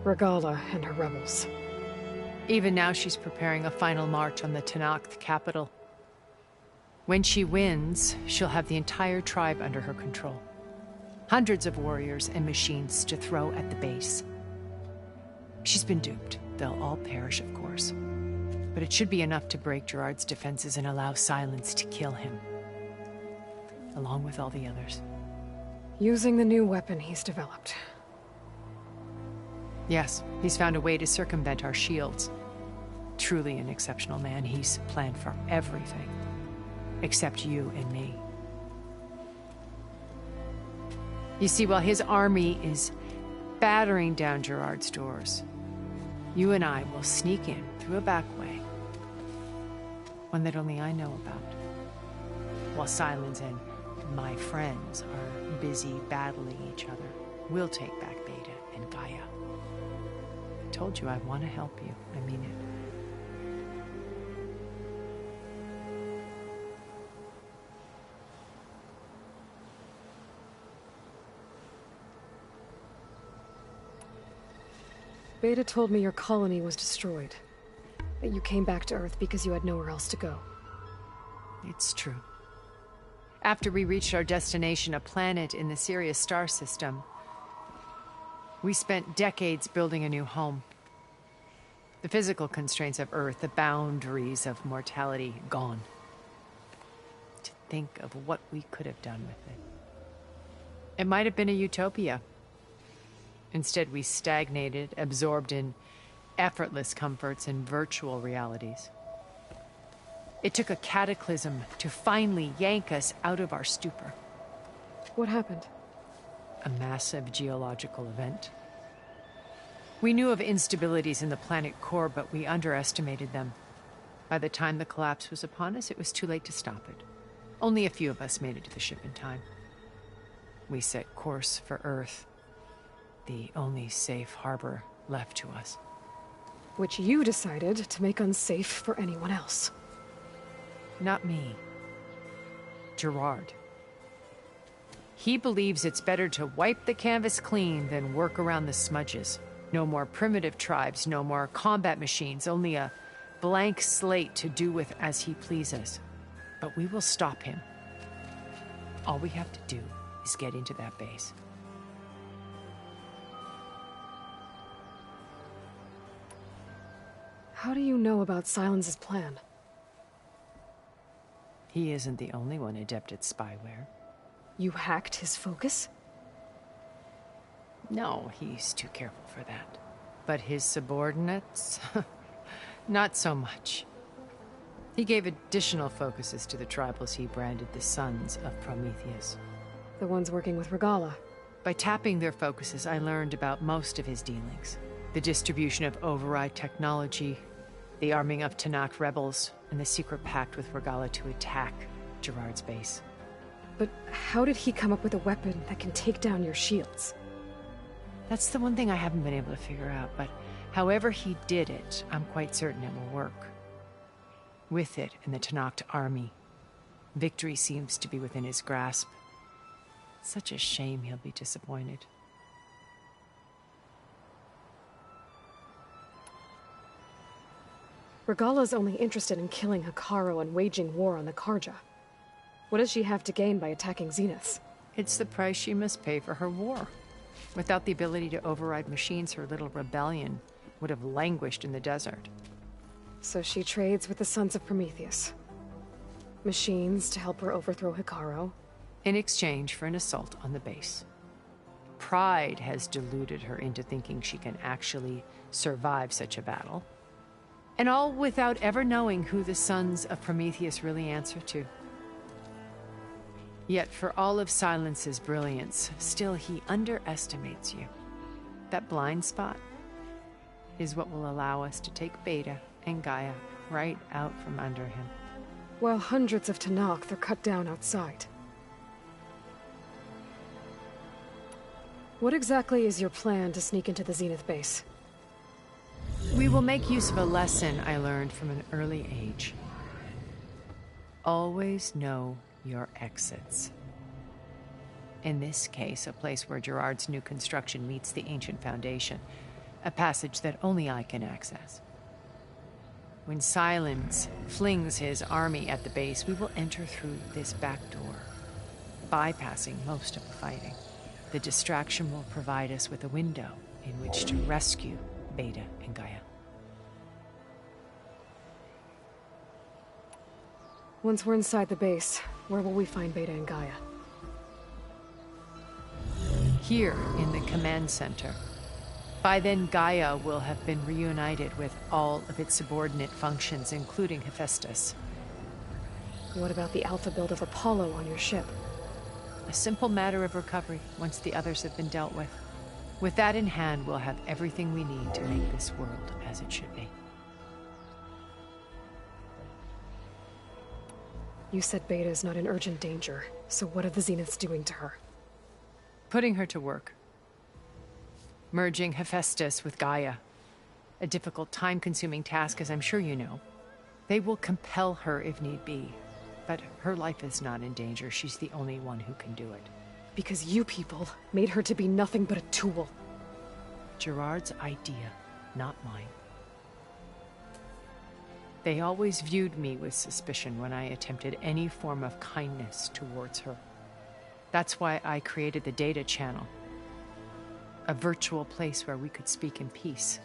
Regala and her rebels. Even now she's preparing a final march on the Tenakth capital. When she wins, she'll have the entire tribe under her control. Hundreds of warriors and machines to throw at the base. She's been duped. They'll all perish, of course. But it should be enough to break Gerard's defenses and allow Silence to kill him. Along with all the others. Using the new weapon he's developed. Yes, he's found a way to circumvent our shields. Truly an exceptional man. He's planned for everything. Except you and me. You see, while his army is battering down Gerard's doors, you and I will sneak in through a back way. One that only I know about. While Silence and my friends are busy battling each other, we'll take back Beta and Gaia. I told you I want to help you. I mean it. Beta told me your colony was destroyed. That you came back to Earth because you had nowhere else to go. It's true. After we reached our destination, a planet in the Sirius star system, we spent decades building a new home. The physical constraints of Earth, the boundaries of mortality, gone. To think of what we could have done with it. It might have been a utopia. Instead, we stagnated, absorbed in effortless comforts and virtual realities. It took a cataclysm to finally yank us out of our stupor. What happened? A massive geological event. We knew of instabilities in the planet core, but we underestimated them. By the time the collapse was upon us, it was too late to stop it. Only a few of us made it to the ship in time. We set course for Earth, the only safe harbor left to us. Which you decided to make unsafe for anyone else. Not me. Gerard. He believes it's better to wipe the canvas clean than work around the smudges. No more primitive tribes, no more combat machines, only a blank slate to do with as he pleases. But we will stop him. All we have to do is get into that base. How do you know about Silence's plan? He isn't the only one adept at spyware. You hacked his focus? No, he's too careful for that. But his subordinates? Not so much. He gave additional focuses to the tribals he branded the Sons of Prometheus. The ones working with Regala. By tapping their focuses, I learned about most of his dealings. The distribution of override technology, the arming of Tanakh rebels, and the secret pact with Regala to attack Gerard's base. But how did he come up with a weapon that can take down your shields? That's the one thing I haven't been able to figure out, but however he did it, I'm quite certain it will work. With it and the Tanakh army, victory seems to be within his grasp. Such a shame he'll be disappointed. Regala's only interested in killing Hekarro and waging war on the Karja. What does she have to gain by attacking Zeniths? It's the price she must pay for her war. Without the ability to override machines, her little rebellion would have languished in the desert. So she trades with the Sons of Prometheus. Machines to help her overthrow Hekarro. In exchange for an assault on the base. Pride has deluded her into thinking she can actually survive such a battle. And all without ever knowing who the Sons of Prometheus really answer to. Yet for all of Silence's brilliance, still he underestimates you. That blind spot is what will allow us to take Beta and Gaia right out from under him. While hundreds of Tanakh are cut down outside. What exactly is your plan to sneak into the Zenith base? We will make use of a lesson I learned from an early age. Always know your exits. In this case, a place where Gerard's new construction meets the ancient foundation. A passage that only I can access. When Silence flings his army at the base, we will enter through this back door, bypassing most of the fighting. The distraction will provide us with a window in which to rescue Beta and Gaia. Once we're inside the base, where will we find Beta and Gaia? here in the command center. By then, Gaia will have been reunited with all of its subordinate functions, including Hephaestus. What about the Alpha build of Apollo on your ship? A simple matter of recovery once the others have been dealt with. With that in hand, we'll have everything we need to make this world as it should be. You said Beta is not in urgent danger, so what are the Zeniths doing to her? Putting her to work. Merging Hephaestus with Gaia. A difficult, time-consuming task, as I'm sure you know. They will compel her if need be. But her life is not in danger. She's the only one who can do it. Because you people made her to be nothing but a tool. Gerard's idea, not mine. They always viewed me with suspicion when I attempted any form of kindness towards her. That's why I created the data channel. A virtual place where we could speak in peace.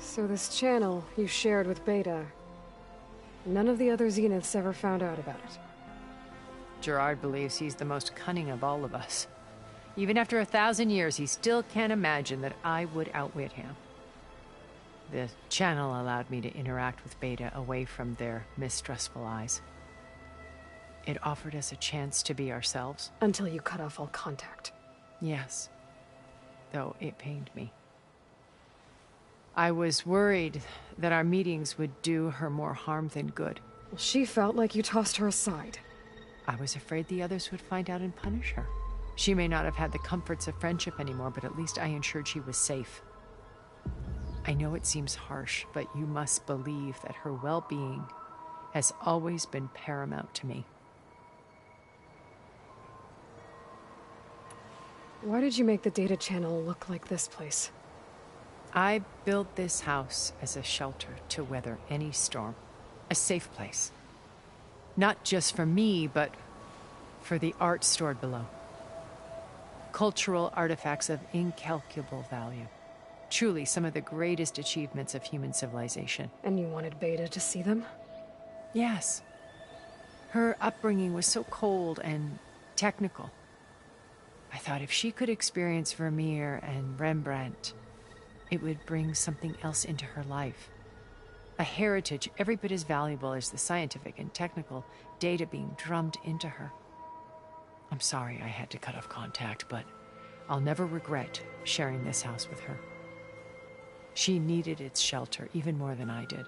So this channel you shared with Beta, none of the other Zeniths ever found out about it? Gerard believes he's the most cunning of all of us. Even after 1,000 years, he still can't imagine that I would outwit him. The channel allowed me to interact with Beta away from their mistrustful eyes. It offered us a chance to be ourselves. Until you cut off all contact. Yes. Though it pained me. I was worried that our meetings would do her more harm than good. Well, she felt like you tossed her aside. I was afraid the others would find out and punish her. She may not have had the comforts of friendship anymore, but at least I ensured she was safe. I know it seems harsh, but you must believe that her well-being has always been paramount to me. Why did you make the data channel look like this place? I built this house as a shelter to weather any storm. A safe place. Not just for me, but for the art stored below. Cultural artifacts of incalculable value. Truly some of the greatest achievements of human civilization. And you wanted Beta to see them? Yes. Her upbringing was so cold and technical. I thought if she could experience Vermeer and Rembrandt, it would bring something else into her life. A heritage every bit as valuable as the scientific and technical data being drummed into her. I'm sorry I had to cut off contact, but I'll never regret sharing this house with her. She needed its shelter even more than I did.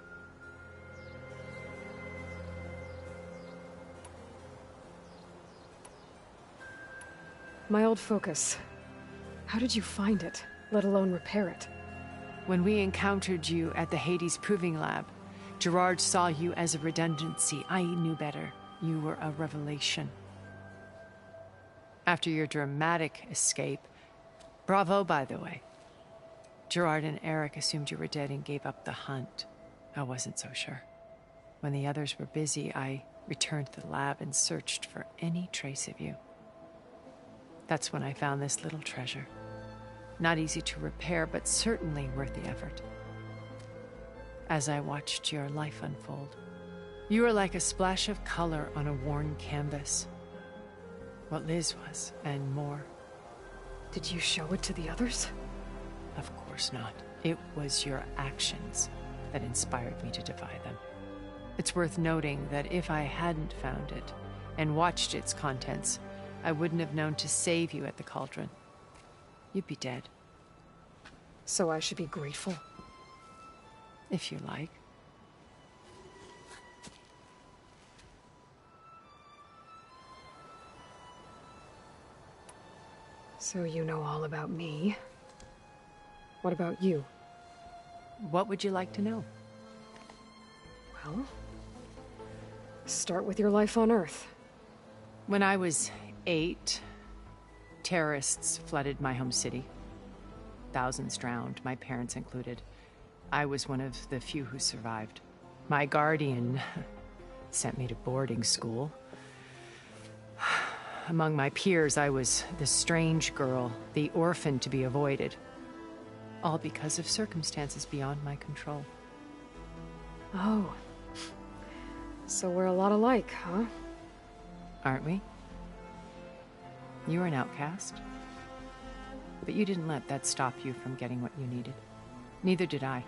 My old focus. How did you find it, let alone repair it? When we encountered you at the Hades Proving Lab, Gerard saw you as a redundancy. I knew better. You were a revelation. After your dramatic escape, bravo, by the way. Gerard and Eric assumed you were dead and gave up the hunt. I wasn't so sure. When the others were busy, I returned to the lab and searched for any trace of you. That's when I found this little treasure. Not easy to repair, but certainly worth the effort. As I watched your life unfold, you were like a splash of color on a worn canvas. What Liz was, and more. Did you show it to the others? Of course not. It was your actions that inspired me to defy them. It's worth noting that if I hadn't found it and watched its contents, I wouldn't have known to save you at the cauldron. You'd be dead. So I should be grateful? If you like. So you know all about me. What about you? What would you like to know? Well, start with your life on Earth. When I was 8, terrorists flooded my home city. Thousands drowned, my parents included. I was one of the few who survived. My guardian sent me to boarding school. Among my peers, I was the strange girl, the orphan to be avoided. All because of circumstances beyond my control. Oh. So we're a lot alike, huh? Aren't we? You were an outcast. But you didn't let that stop you from getting what you needed. Neither did I.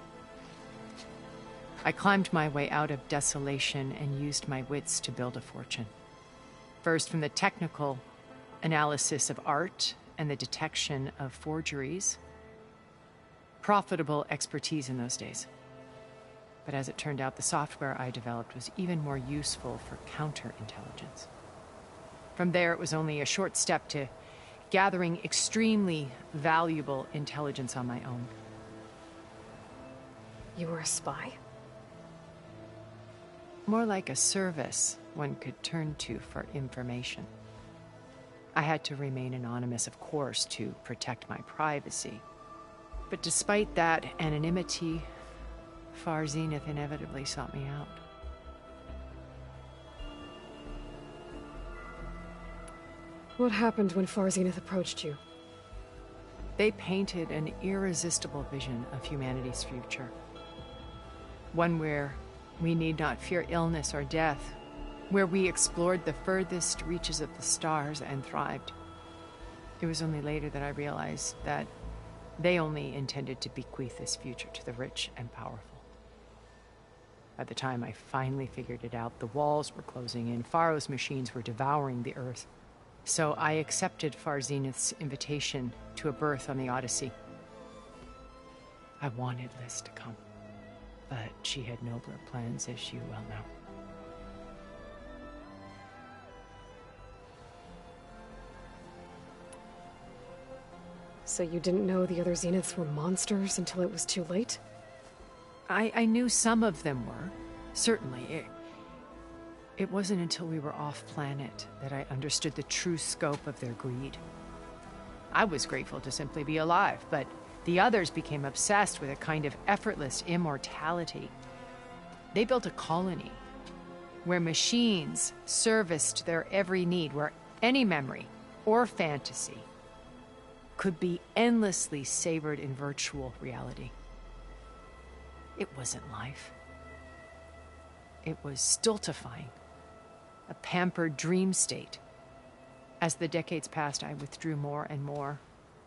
I climbed my way out of desolation and used my wits to build a fortune. First, from the technical analysis of art and the detection of forgeries. Profitable expertise in those days. But as it turned out, the software I developed was even more useful for counterintelligence. From there, it was only a short step to gathering extremely valuable intelligence on my own. You were a spy? More like a service one could turn to for information. I had to remain anonymous, of course, to protect my privacy. But despite that anonymity, Far Zenith inevitably sought me out. What happened when Far Zenith approached you? They painted an irresistible vision of humanity's future. One where we need not fear illness or death, where we explored the furthest reaches of the stars and thrived. It was only later that I realized that they only intended to bequeath this future to the rich and powerful. By the time I finally figured it out, the walls were closing in, Pharaoh's machines were devouring the Earth. So I accepted Far Zenith's invitation to a berth on the Odyssey. I wanted Liz to come, but she had nobler plans, as you well know. So you didn't know the other Zeniths were monsters until it was too late? I knew some of them were, certainly. It wasn't until we were off-planet that I understood the true scope of their greed. I was grateful to simply be alive, but the others became obsessed with a kind of effortless immortality. They built a colony where machines serviced their every need, where any memory or fantasy could be endlessly savored in virtual reality. It wasn't life. It was stultifying, a pampered dream state. As the decades passed, I withdrew more and more,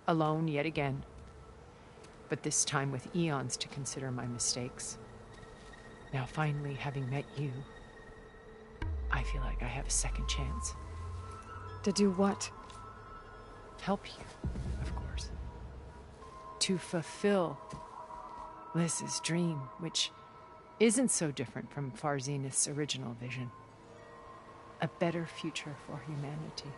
alone yet again, but this time with eons to consider my mistakes. Now finally, having met you, I feel like I have a second chance. To do what? Help you, of course. To fulfill Liz's dream, which isn't so different from Far Zenith's original vision. A better future for humanity.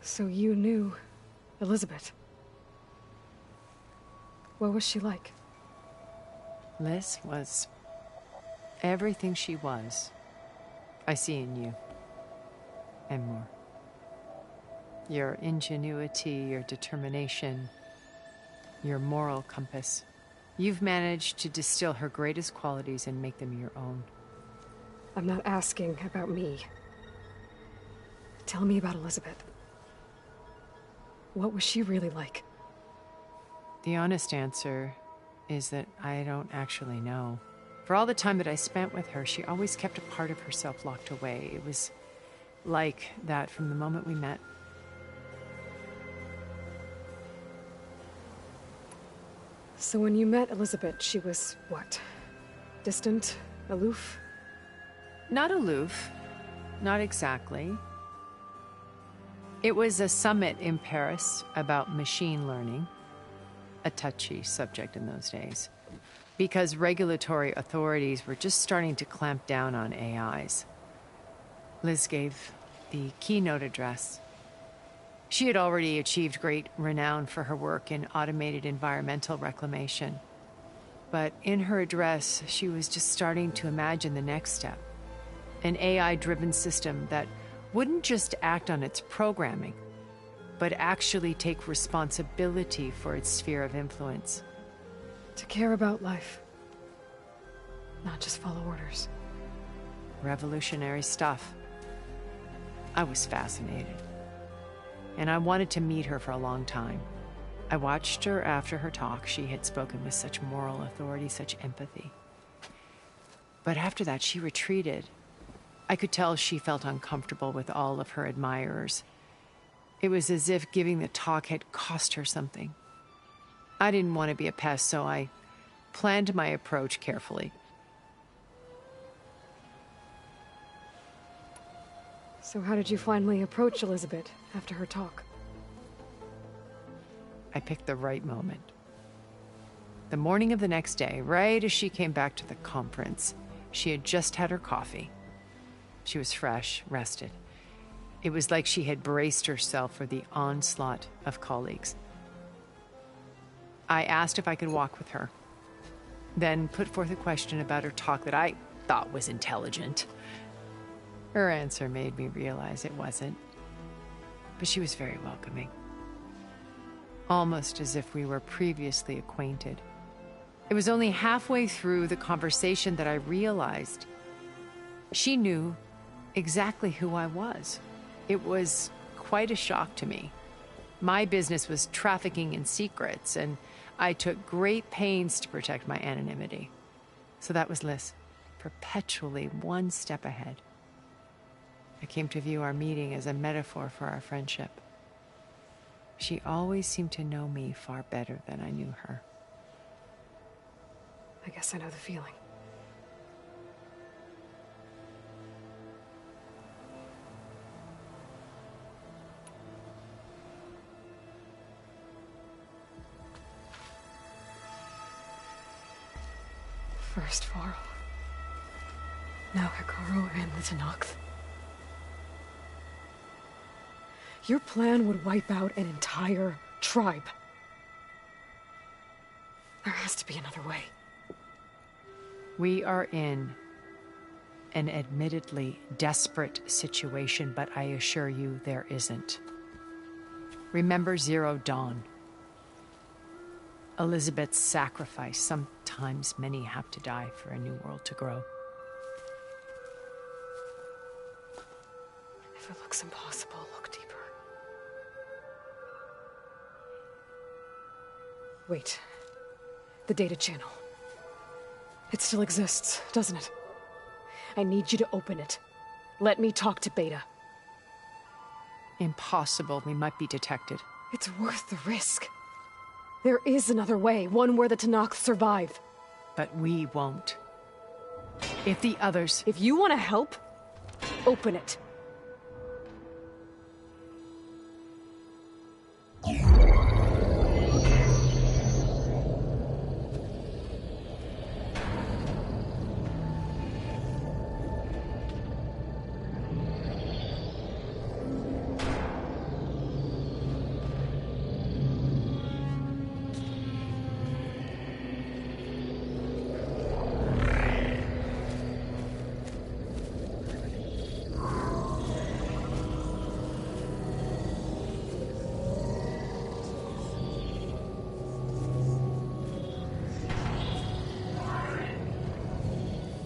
So you knew Elizabeth. What was she like? Liz was everything she was. I see in you. And more. Your ingenuity, your determination, your moral compass. You've managed to distill her greatest qualities and make them your own. I'm not asking about me. Tell me about Elizabeth. What was she really like? The honest answer is that I don't actually know. For all the time that I spent with her, she always kept a part of herself locked away. It was like that from the moment we met. So when you met Elizabeth, she was what? Distant? Aloof? Not aloof. Not exactly. It was a summit in Paris about machine learning. A touchy subject in those days. Because regulatory authorities were just starting to clamp down on AIs. Liz gave the keynote address. She had already achieved great renown for her work in automated environmental reclamation. But in her address, she was just starting to imagine the next step. An AI-driven system that wouldn't just act on its programming, but actually take responsibility for its sphere of influence. To care about life. Not just follow orders. Revolutionary stuff. I was fascinated. And I wanted to meet her for a long time. I watched her after her talk. She had spoken with such moral authority, such empathy. But after that, she retreated. I could tell she felt uncomfortable with all of her admirers. It was as if giving the talk had cost her something. I didn't want to be a pest, so I planned my approach carefully. So how did you finally approach Elizabeth after her talk? I picked the right moment. The morning of the next day, right as she came back to the conference, she had just had her coffee. She was fresh, rested. It was like she had braced herself for the onslaught of colleagues. I asked if I could walk with her, then put forth a question about her talk that I thought was intelligent. Her answer made me realize it wasn't, but she was very welcoming. Almost as if we were previously acquainted. It was only halfway through the conversation that I realized she knew exactly who I was. It was quite a shock to me. My business was trafficking in secrets, and I took great pains to protect my anonymity. So that was Liz, perpetually one step ahead. I came to view our meeting as a metaphor for our friendship. She always seemed to know me far better than I knew her. I guess I know the feeling. First Varl. Now Hikaru and the Tenakth. Your plan would wipe out an entire tribe. There has to be another way. We are in an admittedly desperate situation, but I assure you there isn't. Remember Zero Dawn. Elizabeth's sacrifice. Sometimes many have to die for a new world to grow. If it looks impossible, look deeper. Wait. The data channel. It still exists, doesn't it? I need you to open it. Let me talk to Beta. Impossible. We might be detected. It's worth the risk. There is another way, one where the Tenakth survive. But we won't. If the others... If you want to help, open it.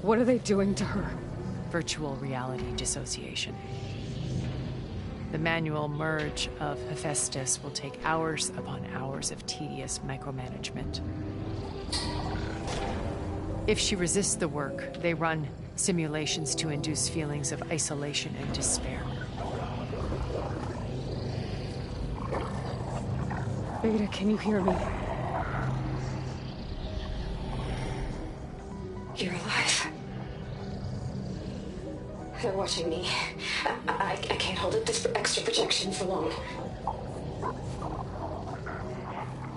What are they doing to her? Virtual reality dissociation. The manual merge of Hephaestus will take hours upon hours of tedious micromanagement. If she resists the work, they run simulations to induce feelings of isolation and despair. Beta, can you hear me? You're alive. They're watching me. I can't hold up this extra projection for long.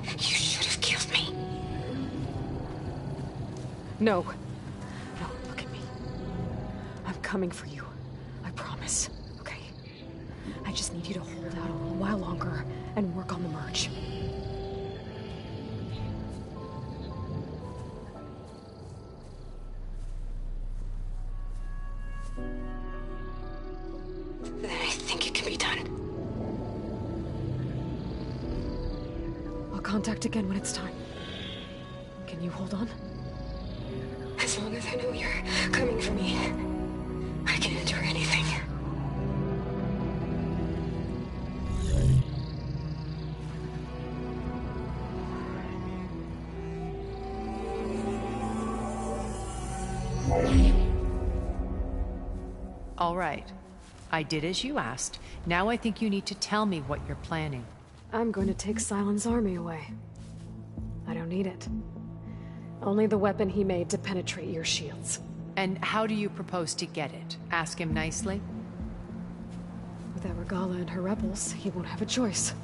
You should have killed me. No. No, look at me. I'm coming for you. I promise, okay? I just need you to hold out a little while longer and work on the merge. Then I think it can be done. I'll contact again when it's time. Can you hold on? As long as I know you're coming for me, I can endure anything. All right. I did as you asked. Now I think you need to tell me what you're planning. I'm going to take Sylens' army away. I don't need it. Only the weapon he made to penetrate your shields. And how do you propose to get it? Ask him nicely? Without Regala and her rebels, he won't have a choice.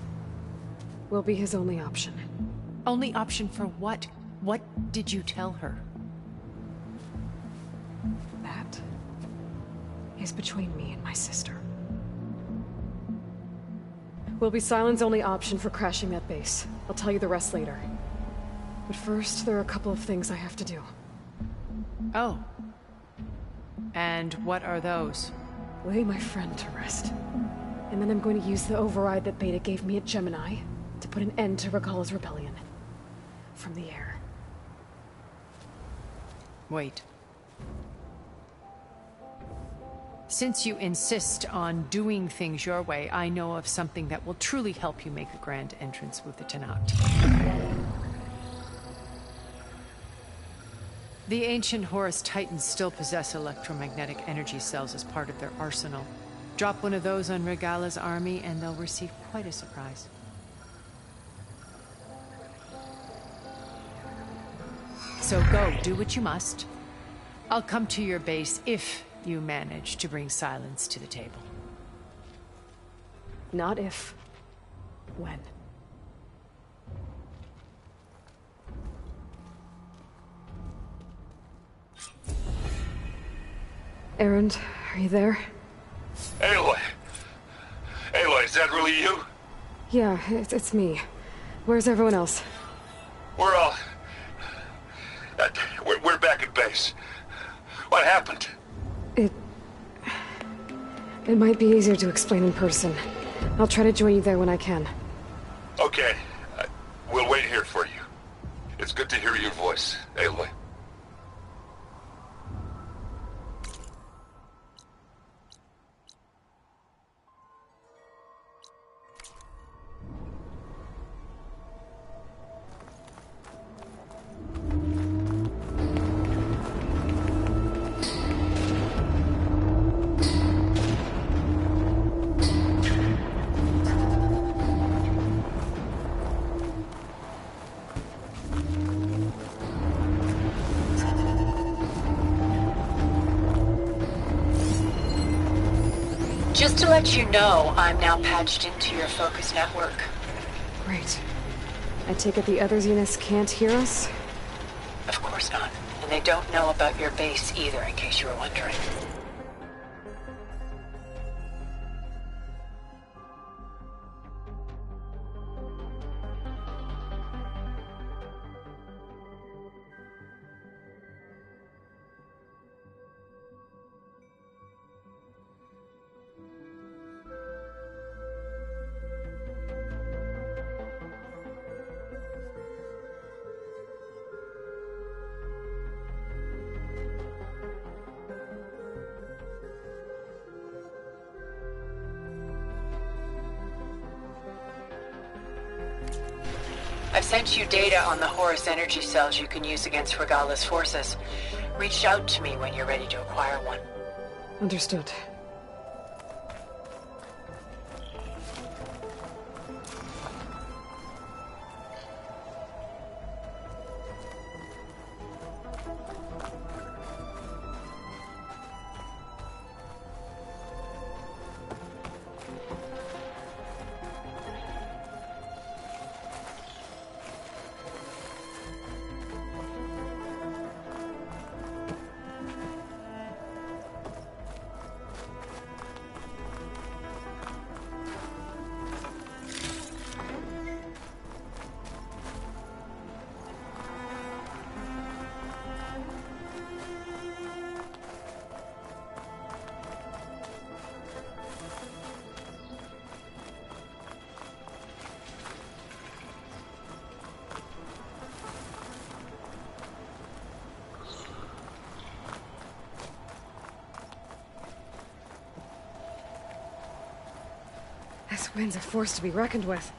We'll be his only option. Only option for what? What did you tell her? That is between me and my sister. Will be Sylens' only option for crashing that base. I'll tell you the rest later. But first, there are a couple of things I have to do. Oh. And what are those? Lay my friend to rest. And then I'm going to use the override that Beta gave me at Gemini to put an end to Regala's rebellion. From the air. Wait. Since you insist on doing things your way, I know of something that will truly help you make a grand entrance with the Tenat. The ancient Horus Titans still possess electromagnetic energy cells as part of their arsenal. Drop one of those on Regala's army and they'll receive quite a surprise. So go, do what you must. I'll come to your base if you manage to bring Sylens to the table. Not if. When. Erend, are you there? Aloy! Aloy, is that really you? Yeah, it's me. Where's everyone else? We're all... We're back at base. What happened? It might be easier to explain in person. I'll try to join you there when I can. Okay. We'll wait here for you. It's good to hear your voice, Aloy. Just to let you know, I'm now patched into your focus network. Great. I take it the other Zeniths can't hear us? Of course not. And they don't know about your base either, in case you were wondering. I've sent you data on the Horus energy cells you can use against Regala's forces. Reach out to me when you're ready to acquire one. Understood. This wind's a force to be reckoned with.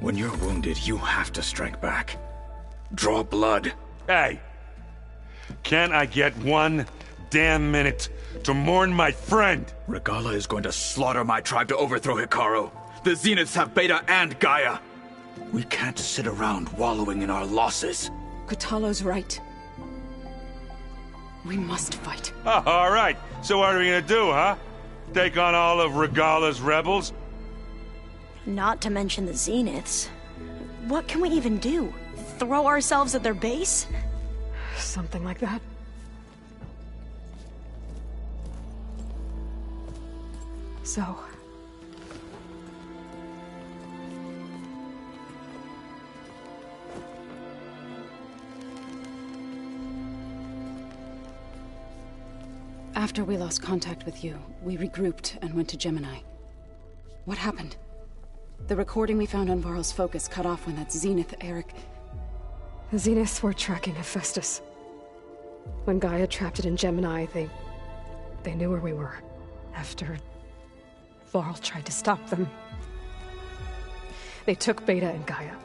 When you're wounded, you have to strike back. Draw blood. Hey! Can't I get one damn minute to mourn my friend? Regala is going to slaughter my tribe to overthrow Hikaru. The Zeniths have Beta and Gaia. We can't sit around wallowing in our losses. Kotallo's right. We must fight. Oh, all right. So what are we gonna do, huh? Take on all of Regala's rebels? Not to mention the Zeniths. What can we even do? Throw ourselves at their base? Something like that. So... After we lost contact with you, we regrouped and went to Gemini. What happened? The recording we found on Varl's focus cut off when that Zenith, Eric... The Zeniths were tracking Hephaestus. When Gaia trapped it in Gemini, they knew where we were. After... Varl tried to stop them. They took Beta and Gaia.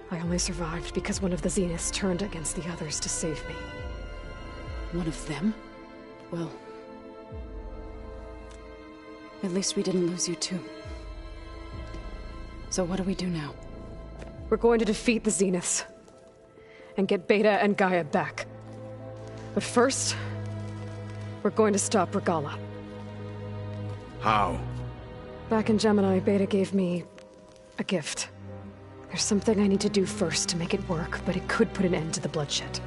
I only survived because one of the Zeniths turned against the others to save me. One of them? Well... At least we didn't lose you too. So what do we do now? We're going to defeat the Zeniths. And get Beta and Gaia back. But first, we're going to stop Regala. How? Back in Gemini, Beta gave me a gift. There's something I need to do first to make it work, but it could put an end to the bloodshed.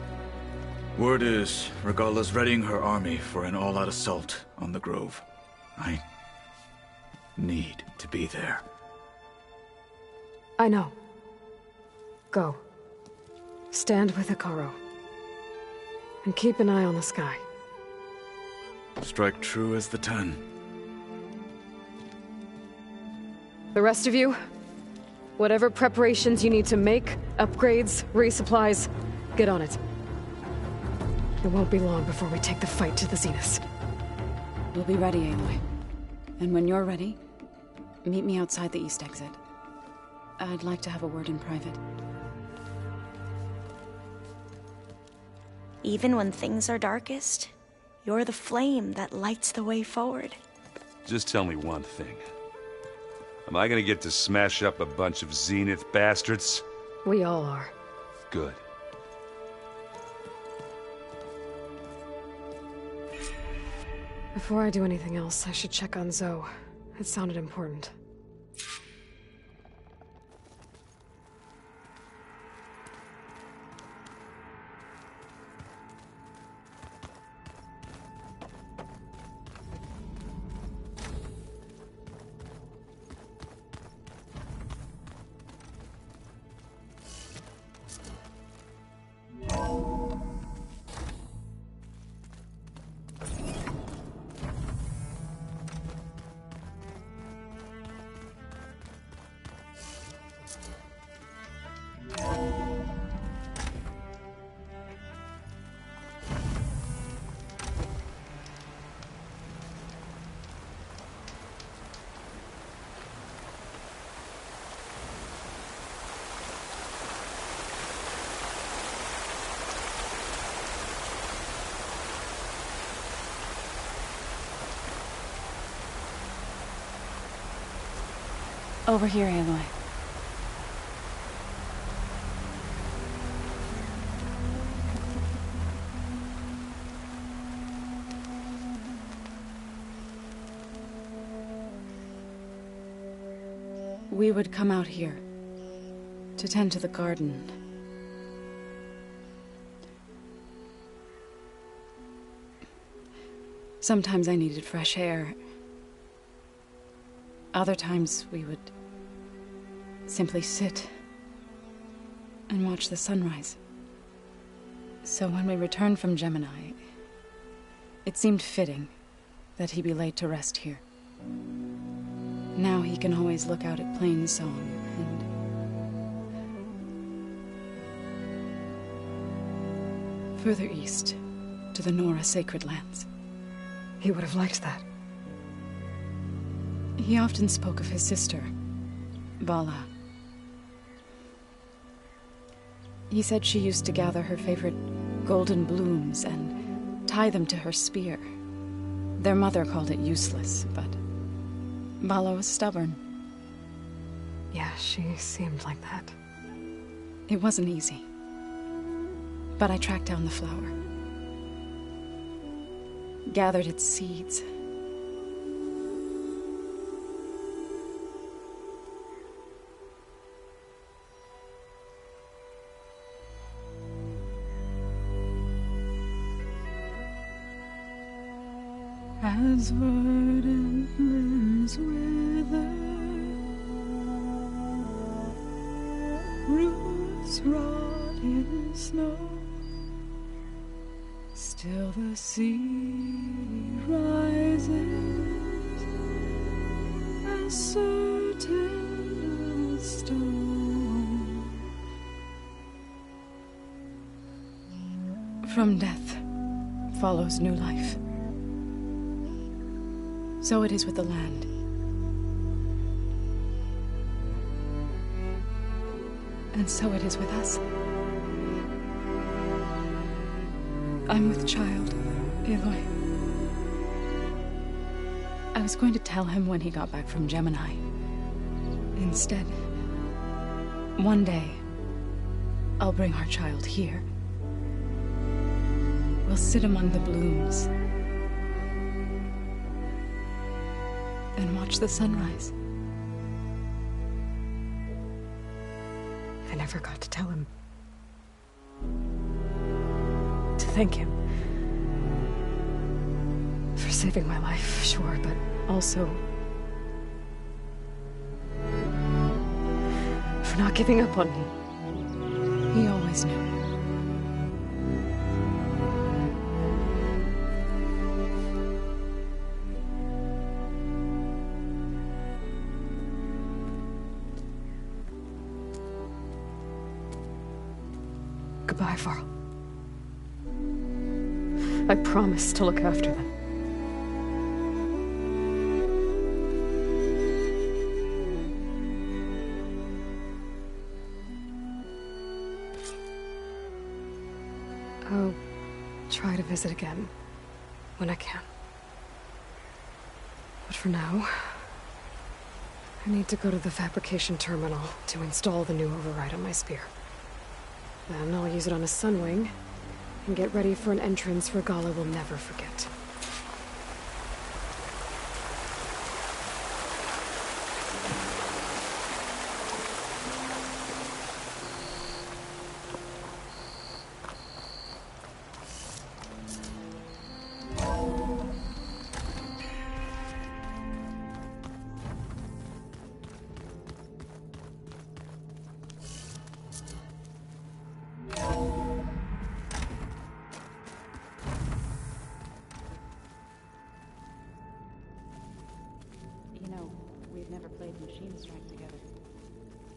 Word is, Regala's readying her army for an all-out assault on the Grove. I need to be there. I know. Go. Stand with Ikaro. And keep an eye on the sky. Strike true as the 10. The rest of you, whatever preparations you need to make, upgrades, resupplies, get on it. It won't be long before we take the fight to the Zeniths. We'll be ready, Aloy. And when you're ready, meet me outside the east exit. I'd like to have a word in private. Even when things are darkest, you're the flame that lights the way forward. Just tell me one thing. Am I gonna get to smash up a bunch of Zenith bastards? We all are. Good. Before I do anything else, I should check on Zoe. It sounded important. Over here, Aloy. We would come out here to tend to the garden. Sometimes I needed fresh air. Other times we would simply sit and watch the sunrise. So when we returned from Gemini, it seemed fitting that he be laid to rest here. Now he can always look out at Plain Song and further east to the Nora Sacred Lands. He would have liked that. He often spoke of his sister, Bala. He said she used to gather her favorite golden blooms and tie them to her spear. Their mother called it useless, but Bala was stubborn. Yeah, she seemed like that. It wasn't easy. But I tracked down the flower. Gathered its seeds. As verdant limbs wither, roots rot in snow, still the sea rises, as certain as stone. From death follows new life. So it is with the land. And so it is with us. I'm with child, Aloy. I was going to tell him when he got back from Gemini. Instead, One day, I'll bring our child here. We'll sit among the blooms and watch the sunrise. I never got to tell him. To thank him. For saving my life, sure, but also for not giving up on me. He always knew. Goodbye, Varl. I promise to look after them. I'll try to visit again when I can. But for now, I need to go to the fabrication terminal to install the new override on my spear. Then I'll use it on a sunwing and get ready for an entrance Regala will never forget.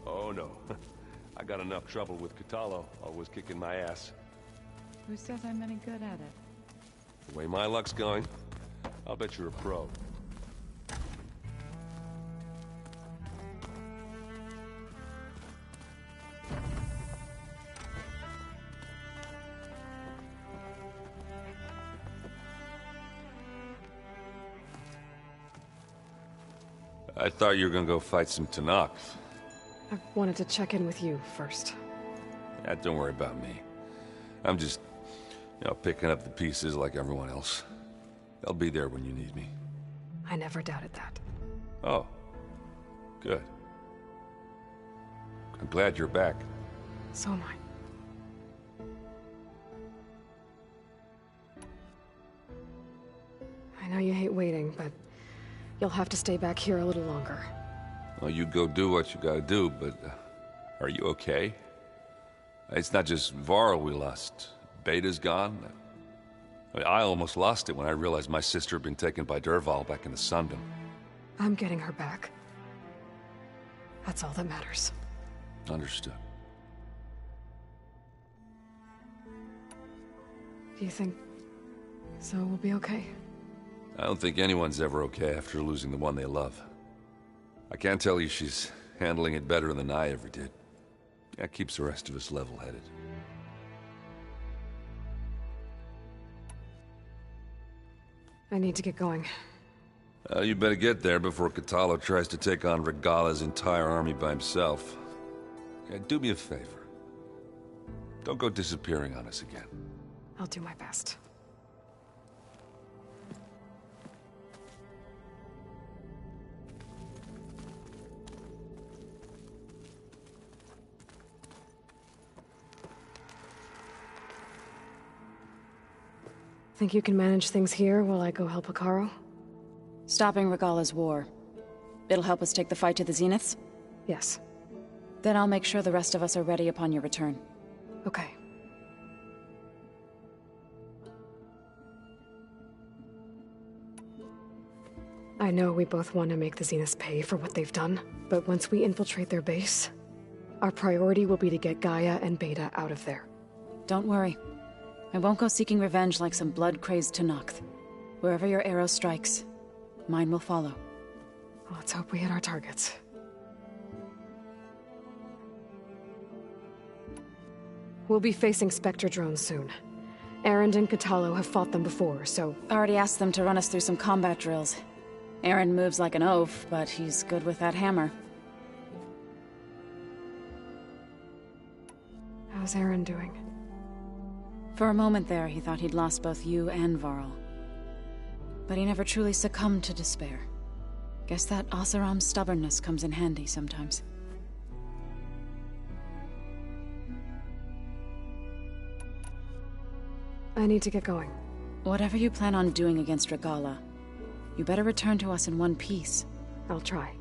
Oh no. I got enough trouble with Catalo, always kicking my ass. Who says I'm any good at it? The way my luck's going, I'll bet you're a pro. I thought you were gonna go fight some Tanakh. I wanted to check in with you first. Yeah, don't worry about me. I'm just, picking up the pieces like everyone else. I'll be there when you need me. I never doubted that. Oh. Good. I'm glad you're back. So am I. I know you hate waiting, but you'll have to stay back here a little longer. Well, you go do what you gotta do, but are you okay? It's not just Varl we lost. Beta's gone. I almost lost it when I realized my sister had been taken by Dervahl back in the Sundom. I'm getting her back. That's all that matters. Understood. Do you think so we'll be okay? I don't think anyone's ever okay after losing the one they love. I can't tell you she's handling it better than I ever did. That keeps the rest of us level-headed. I need to get going. You better get there before Catalo tries to take on Regala's entire army by himself. Do me a favor. Don't go disappearing on us again. I'll do my best. Think you can manage things here while I go help Hekarro? Stopping Regala's war. It'll help us take the fight to the Zeniths? Yes. Then I'll make sure the rest of us are ready upon your return. Okay. I know we both want to make the Zeniths pay for what they've done, but once we infiltrate their base, our priority will be to get Gaia and Beta out of there. Don't worry. I won't go seeking revenge like some blood-crazed Tanakh. Wherever your arrow strikes, mine will follow. Let's hope we hit our targets. We'll be facing Spectre drones soon. Erend and Catalo have fought them before, so... Already asked them to run us through some combat drills. Erend moves like an oaf, but he's good with that hammer. How's Aaron doing? For a moment there, he thought he'd lost both you and Varl. But he never truly succumbed to despair. Guess that Oseram's stubbornness comes in handy sometimes. I need to get going. Whatever you plan on doing against Regala, you better return to us in one piece. I'll try.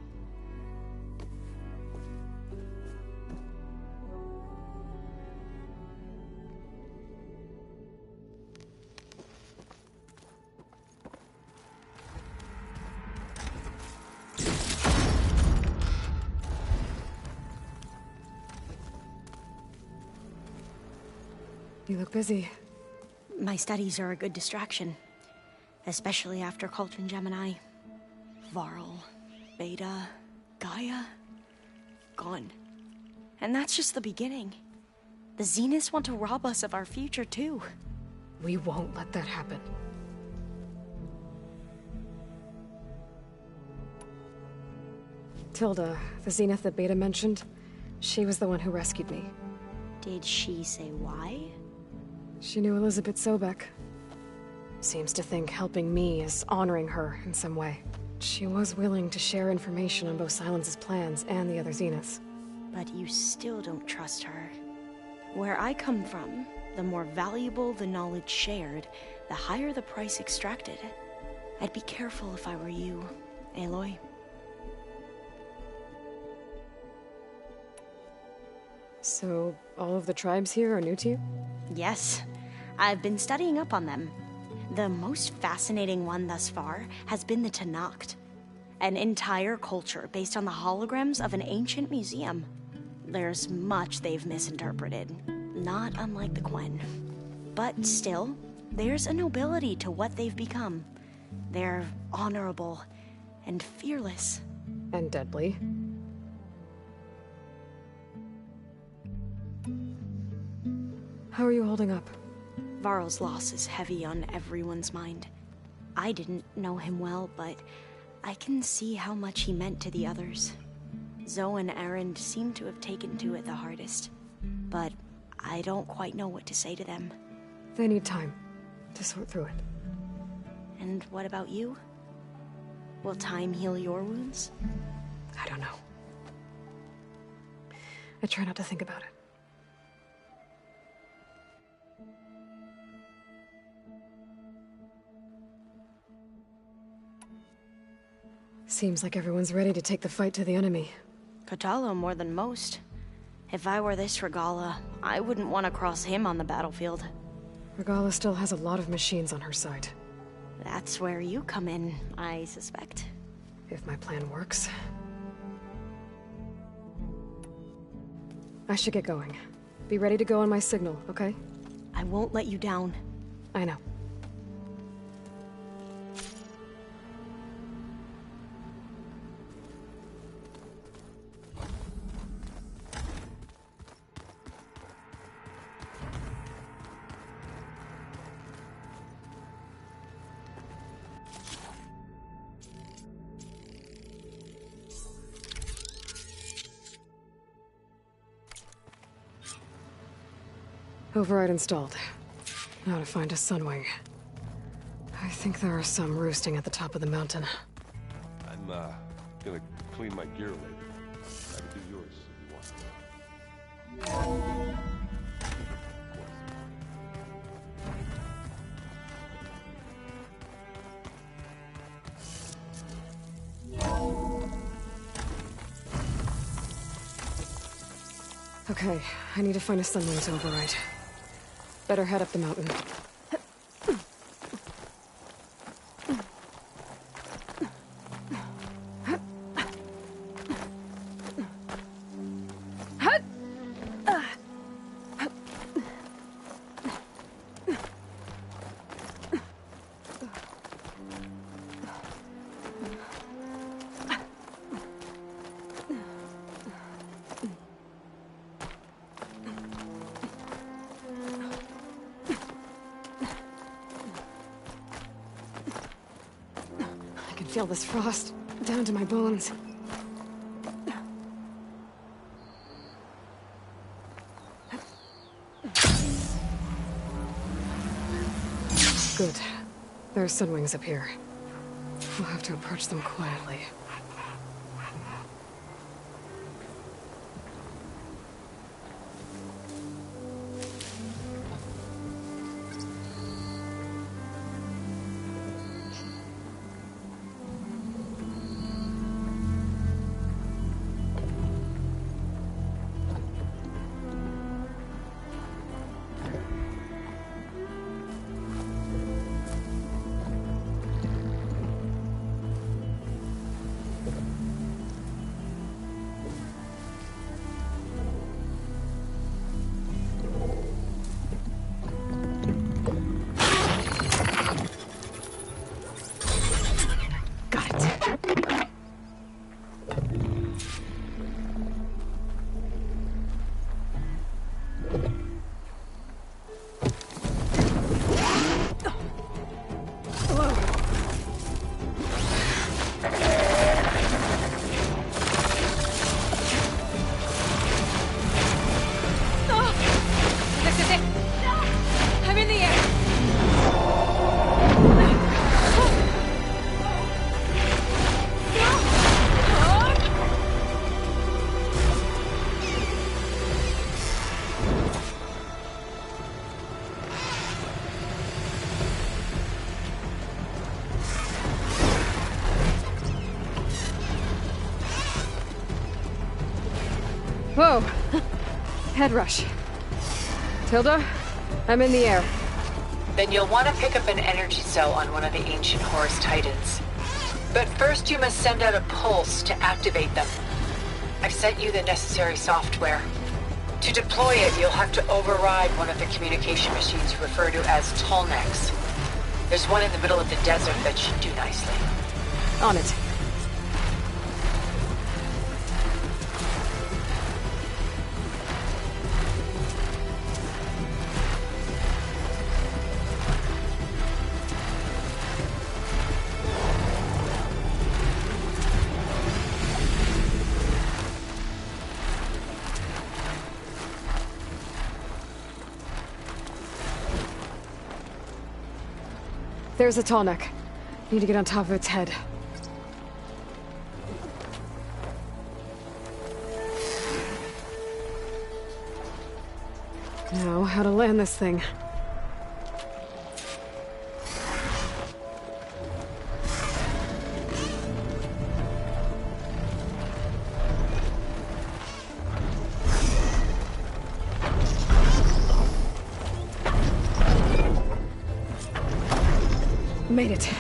You look busy. My studies are a good distraction. Especially after Cauldron Gemini. Varl, Beta, Gaia... gone. And that's just the beginning. The Zeniths want to rob us of our future, too. We won't let that happen. Tilda, the Zenith that Beta mentioned, she was the one who rescued me. Did she say why? She knew Elizabeth Sobek. Seems to think helping me is honoring her in some way. She was willing to share information on both Silence's plans and the other Zeniths. But you still don't trust her. Where I come from, the more valuable the knowledge shared, the higher the price extracted. I'd be careful if I were you, Aloy. So, all of the tribes here are new to you? Yes. I've been studying up on them. The most fascinating one thus far has been the Tenakth, an entire culture based on the holograms of an ancient museum. There's much they've misinterpreted, not unlike the Quen. But still, there's a nobility to what they've become. They're honorable and fearless. And deadly. How are you holding up? Varl's loss is heavy on everyone's mind. I didn't know him well, but I can see how much he meant to the others. Zoe and Aaron seem to have taken to it the hardest, but I don't quite know what to say to them. They need time to sort through it. And what about you? Will time heal your wounds? I don't know. I try not to think about it. Seems like everyone's ready to take the fight to the enemy. Kotallo more than most. If I were this Regala, I wouldn't want to cross him on the battlefield. Regala still has a lot of machines on her side. That's where you come in, I suspect. If my plan works. I should get going. Be ready to go on my signal, okay? I won't let you down. I know. Override installed. Now to find a sunwing. I think there are some roosting at the top of the mountain. I'm gonna clean my gear later. I can do yours if you want. Okay, I need to find a sunwing to override. Better head up the mountain. Feel this frost down to my bones. Good. There are sunwings up here. We'll have to approach them quietly. Whoa! Head rush. Tilda, I'm in the air. Then you'll want to pick up an energy cell on one of the ancient Horus Titans. But first you must send out a pulse to activate them. I've sent you the necessary software. To deploy it, you'll have to override one of the communication machines referred to as Tallnecks. There's one in the middle of the desert that should do nicely. On it. There's a Tallneck. Need to get on top of its head. Now, how to land this thing. Made it.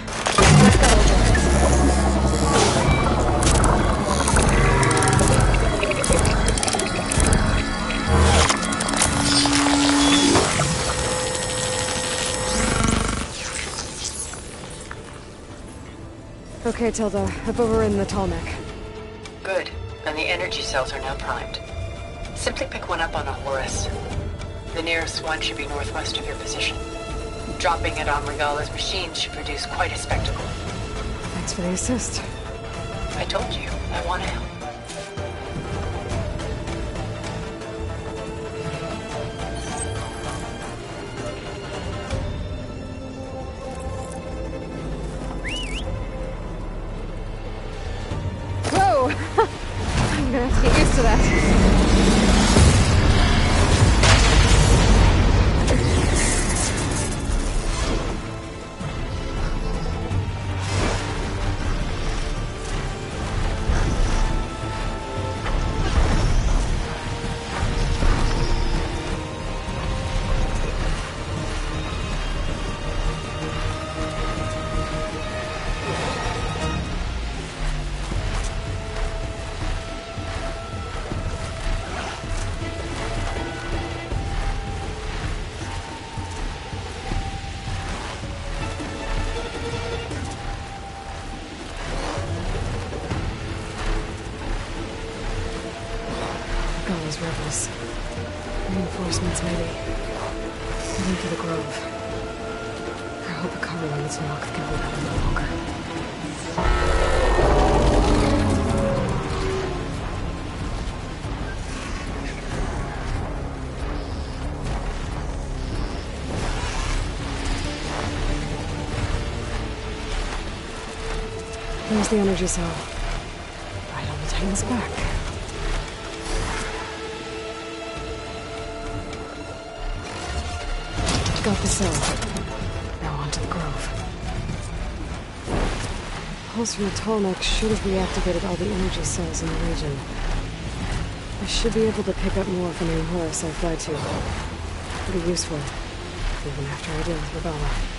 Okay, Tilda. I've overridden the Tallneck. Good. And the energy cells are now primed. Simply pick one up on a Horus. The nearest one should be northwest of your position. Dropping it on Regala's machine should produce quite a spectacle. Thanks for the assist. I told you, I want to help. Whoa! I'm gonna have to get used to that. Those rebels. Reinforcements, maybe. Heading for the Grove. I hope a cover on this knock can hold out a little longer. There's the energy cell. Right on the Titan's back. Got the cell. Now onto the grove. Pulse from the Tallneck should have reactivated all the energy cells in the region. I should be able to pick up more from any Horus I fly to. Pretty useful, even after I deal with Regala.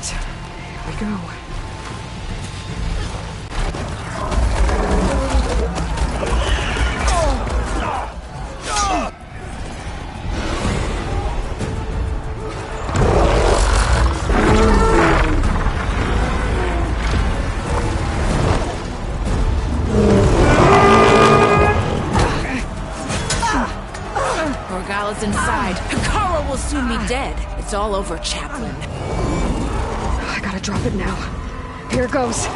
Here we go. Regala's inside. Hikara will soon be dead. It's all over, Chaplain. I gotta drop it now. Here goes.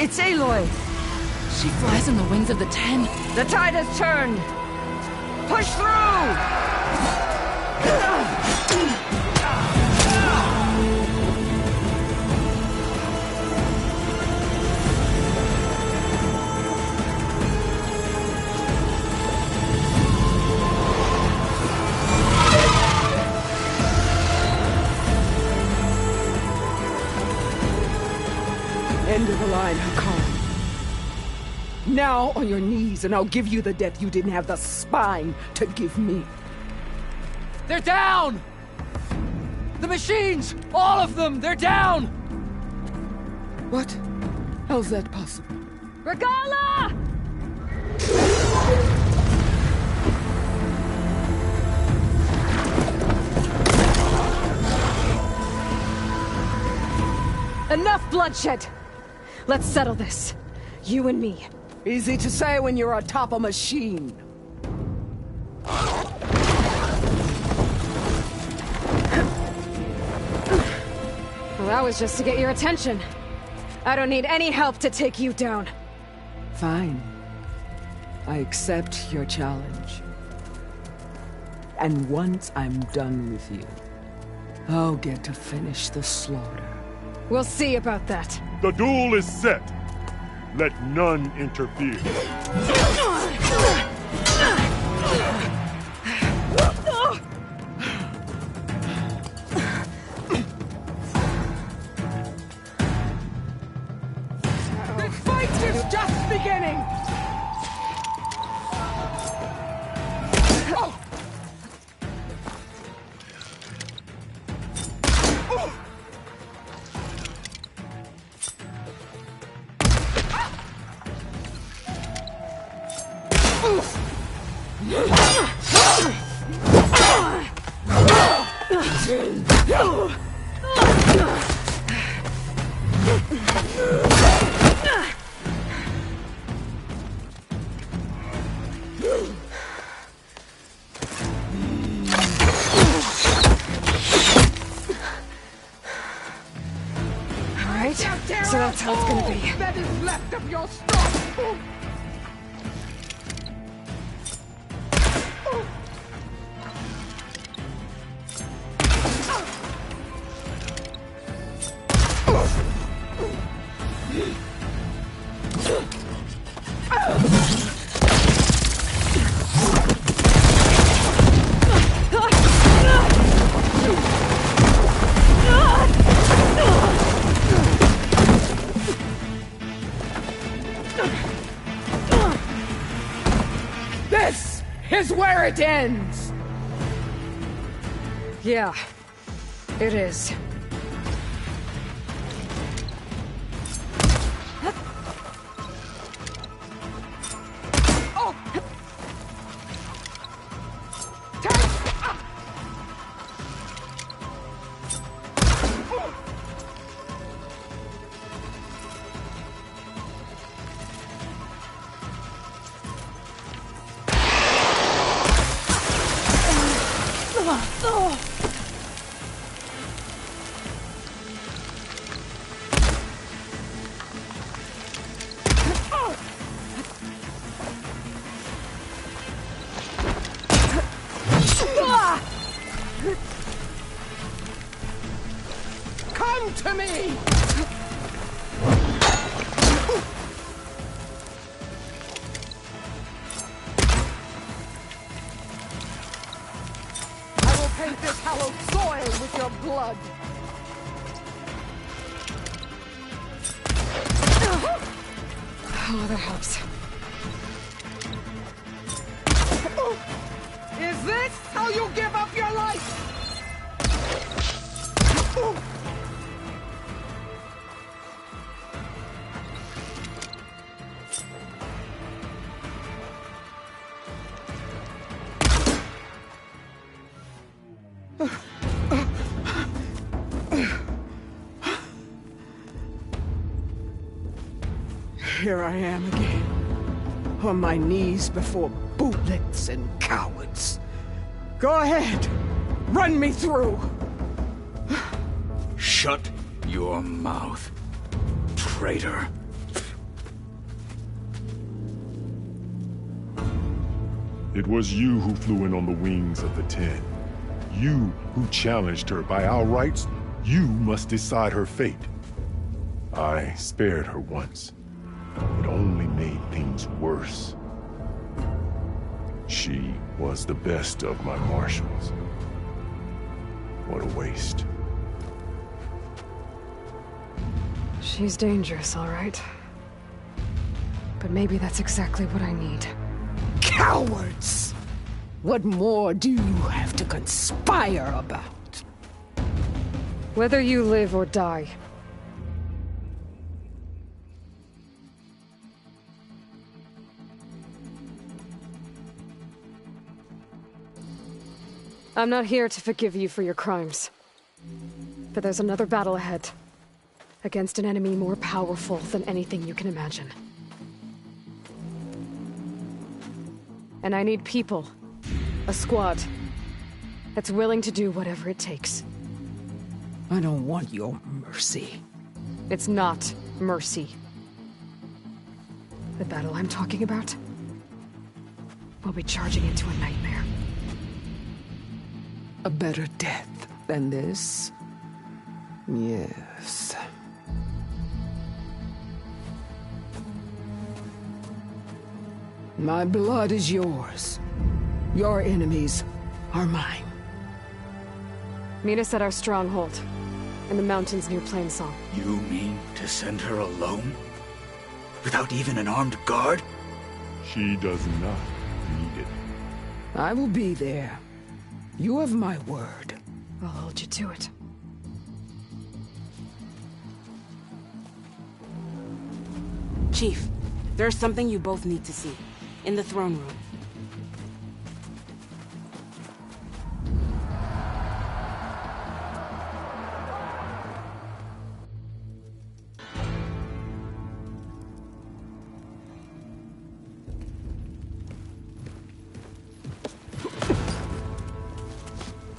It's Aloy! She flies on the wings of the Ten. The tide has turned! Push through! End of the line, Hikara. Now on your knees, and I'll give you the death you didn't have the spine to give me. They're down! The machines! All of them! They're down! What? How's that possible? Regala! Enough bloodshed! Let's settle this. You and me. Easy to say when you're atop a machine. Well, that was just to get your attention. I don't need any help to take you down. Fine. I accept your challenge. And once I'm done with you, I'll get to finish the slaughter. We'll see about that. The duel is set. Let none interfere. The fight is just beginning! Alright, so that's how it's gonna be. That is left of your strong. where it ends! Yeah, it is. Come to me! I will paint this hallowed soil with your blood. Oh, that helps. Is this how you give up your life? Here I am again, on my knees before bootlets and cowards. Go ahead, run me through. Shut your mouth, traitor. It was you who flew in on the wings of the 10. You who challenged her by our rights. You must decide her fate. I spared her once. It only made things worse. She was the best of my marshals. What a waste. She's dangerous, all right. But maybe that's exactly what I need. Cowards! What more do you have to conspire about? Whether you live or die. I'm not here to forgive you for your crimes. But there's another battle ahead. Against an enemy more powerful than anything you can imagine. And I need people. A squad. That's willing to do whatever it takes. I don't want your mercy. It's not mercy. The battle I'm talking about will be charging into a nightmare. A better death than this? Yes. My blood is yours. Your enemies are mine. Meet us at our stronghold, in the mountains near Plainsong. You mean to send her alone? Without even an armed guard? She does not need it. I will be there. You have my word. I'll hold you to it. Chief, there's something you both need to see. In the throne room.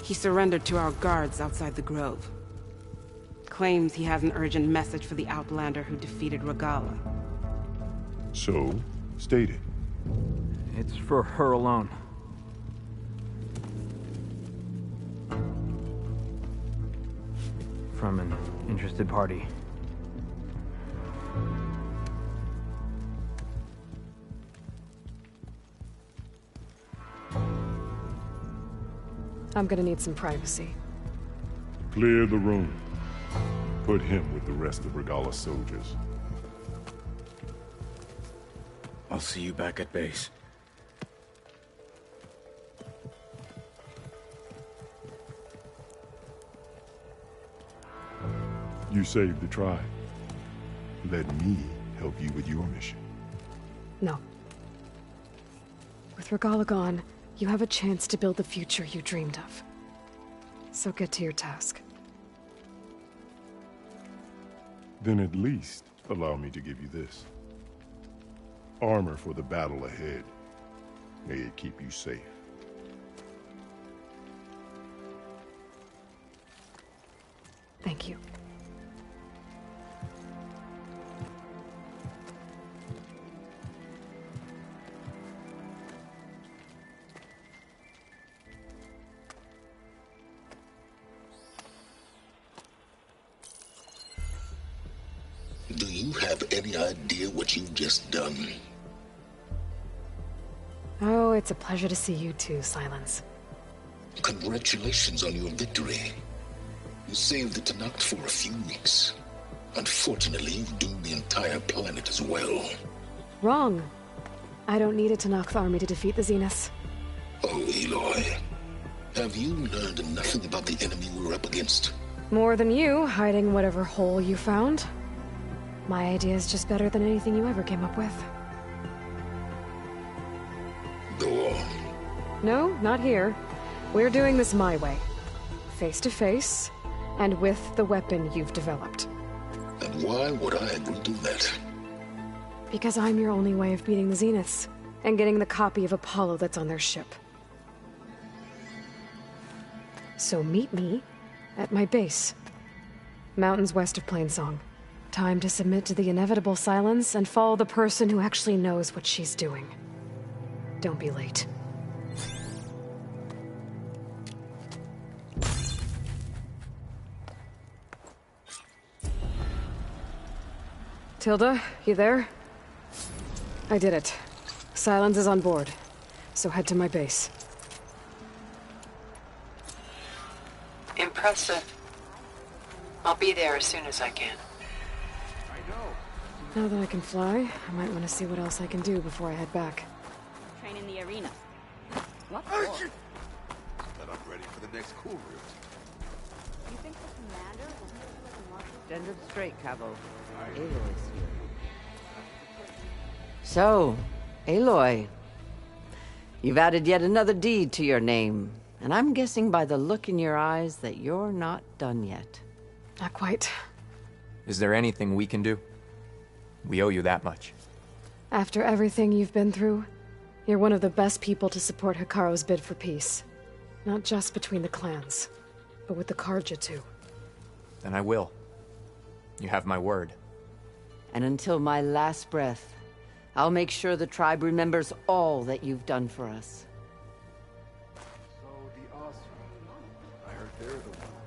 He surrendered to our guards outside the grove. Claims he has an urgent message for the Outlander who defeated Regala. So, state it. It's for her alone. From an interested party. I'm gonna need some privacy. Clear the room. Put him with the rest of Regala's soldiers. I'll see you back at base. You saved the tribe. Let me help you with your mission. No. With Regala gone, you have a chance to build the future you dreamed of. So get to your task. Then at least allow me to give you this. Armor for the battle ahead. May it keep you safe. Thank you. Do you have any idea what you've just done? Oh, it's a pleasure to see you too, Silence. Congratulations on your victory. You saved the Tanakh for a few weeks. Unfortunately, you've doomed the entire planet as well. Wrong. I don't need a Tanakh army to defeat the Zeniths. Oh, Aloy. Have you learned nothing about the enemy we're up against? More than you, hiding whatever hole you found. My idea is just better than anything you ever came up with. Go on. No, not here. We're doing this my way. Face to face, and with the weapon you've developed. And why would I agree to that? Because I'm your only way of beating the Zeniths, and getting the copy of Apollo that's on their ship. So meet me at my base. Mountains west of Plainsong. Time to submit to the inevitable silence and follow the person who actually knows what she's doing. Don't be late. Tilda, you there? I did it. Silence is on board, so head to my base. Impressive. I'll be there as soon as I can. Now that I can fly, I might want to see what else I can do before I head back. Train in the arena. What But for? I'm ready for the next cool route. You think the commander will Stand up straight, Cabo. Aloy's here. So, Aloy. You've added yet another deed to your name. And I'm guessing by the look in your eyes that you're not done yet. Not quite. Is there anything we can do? We owe you that much. After everything you've been through, you're one of the best people to support Hikaru's bid for peace. Not just between the clans, but with the Karja too. Then I will. You have my word. And until my last breath, I'll make sure the tribe remembers all that you've done for us. So the Osram. I heard they're the ones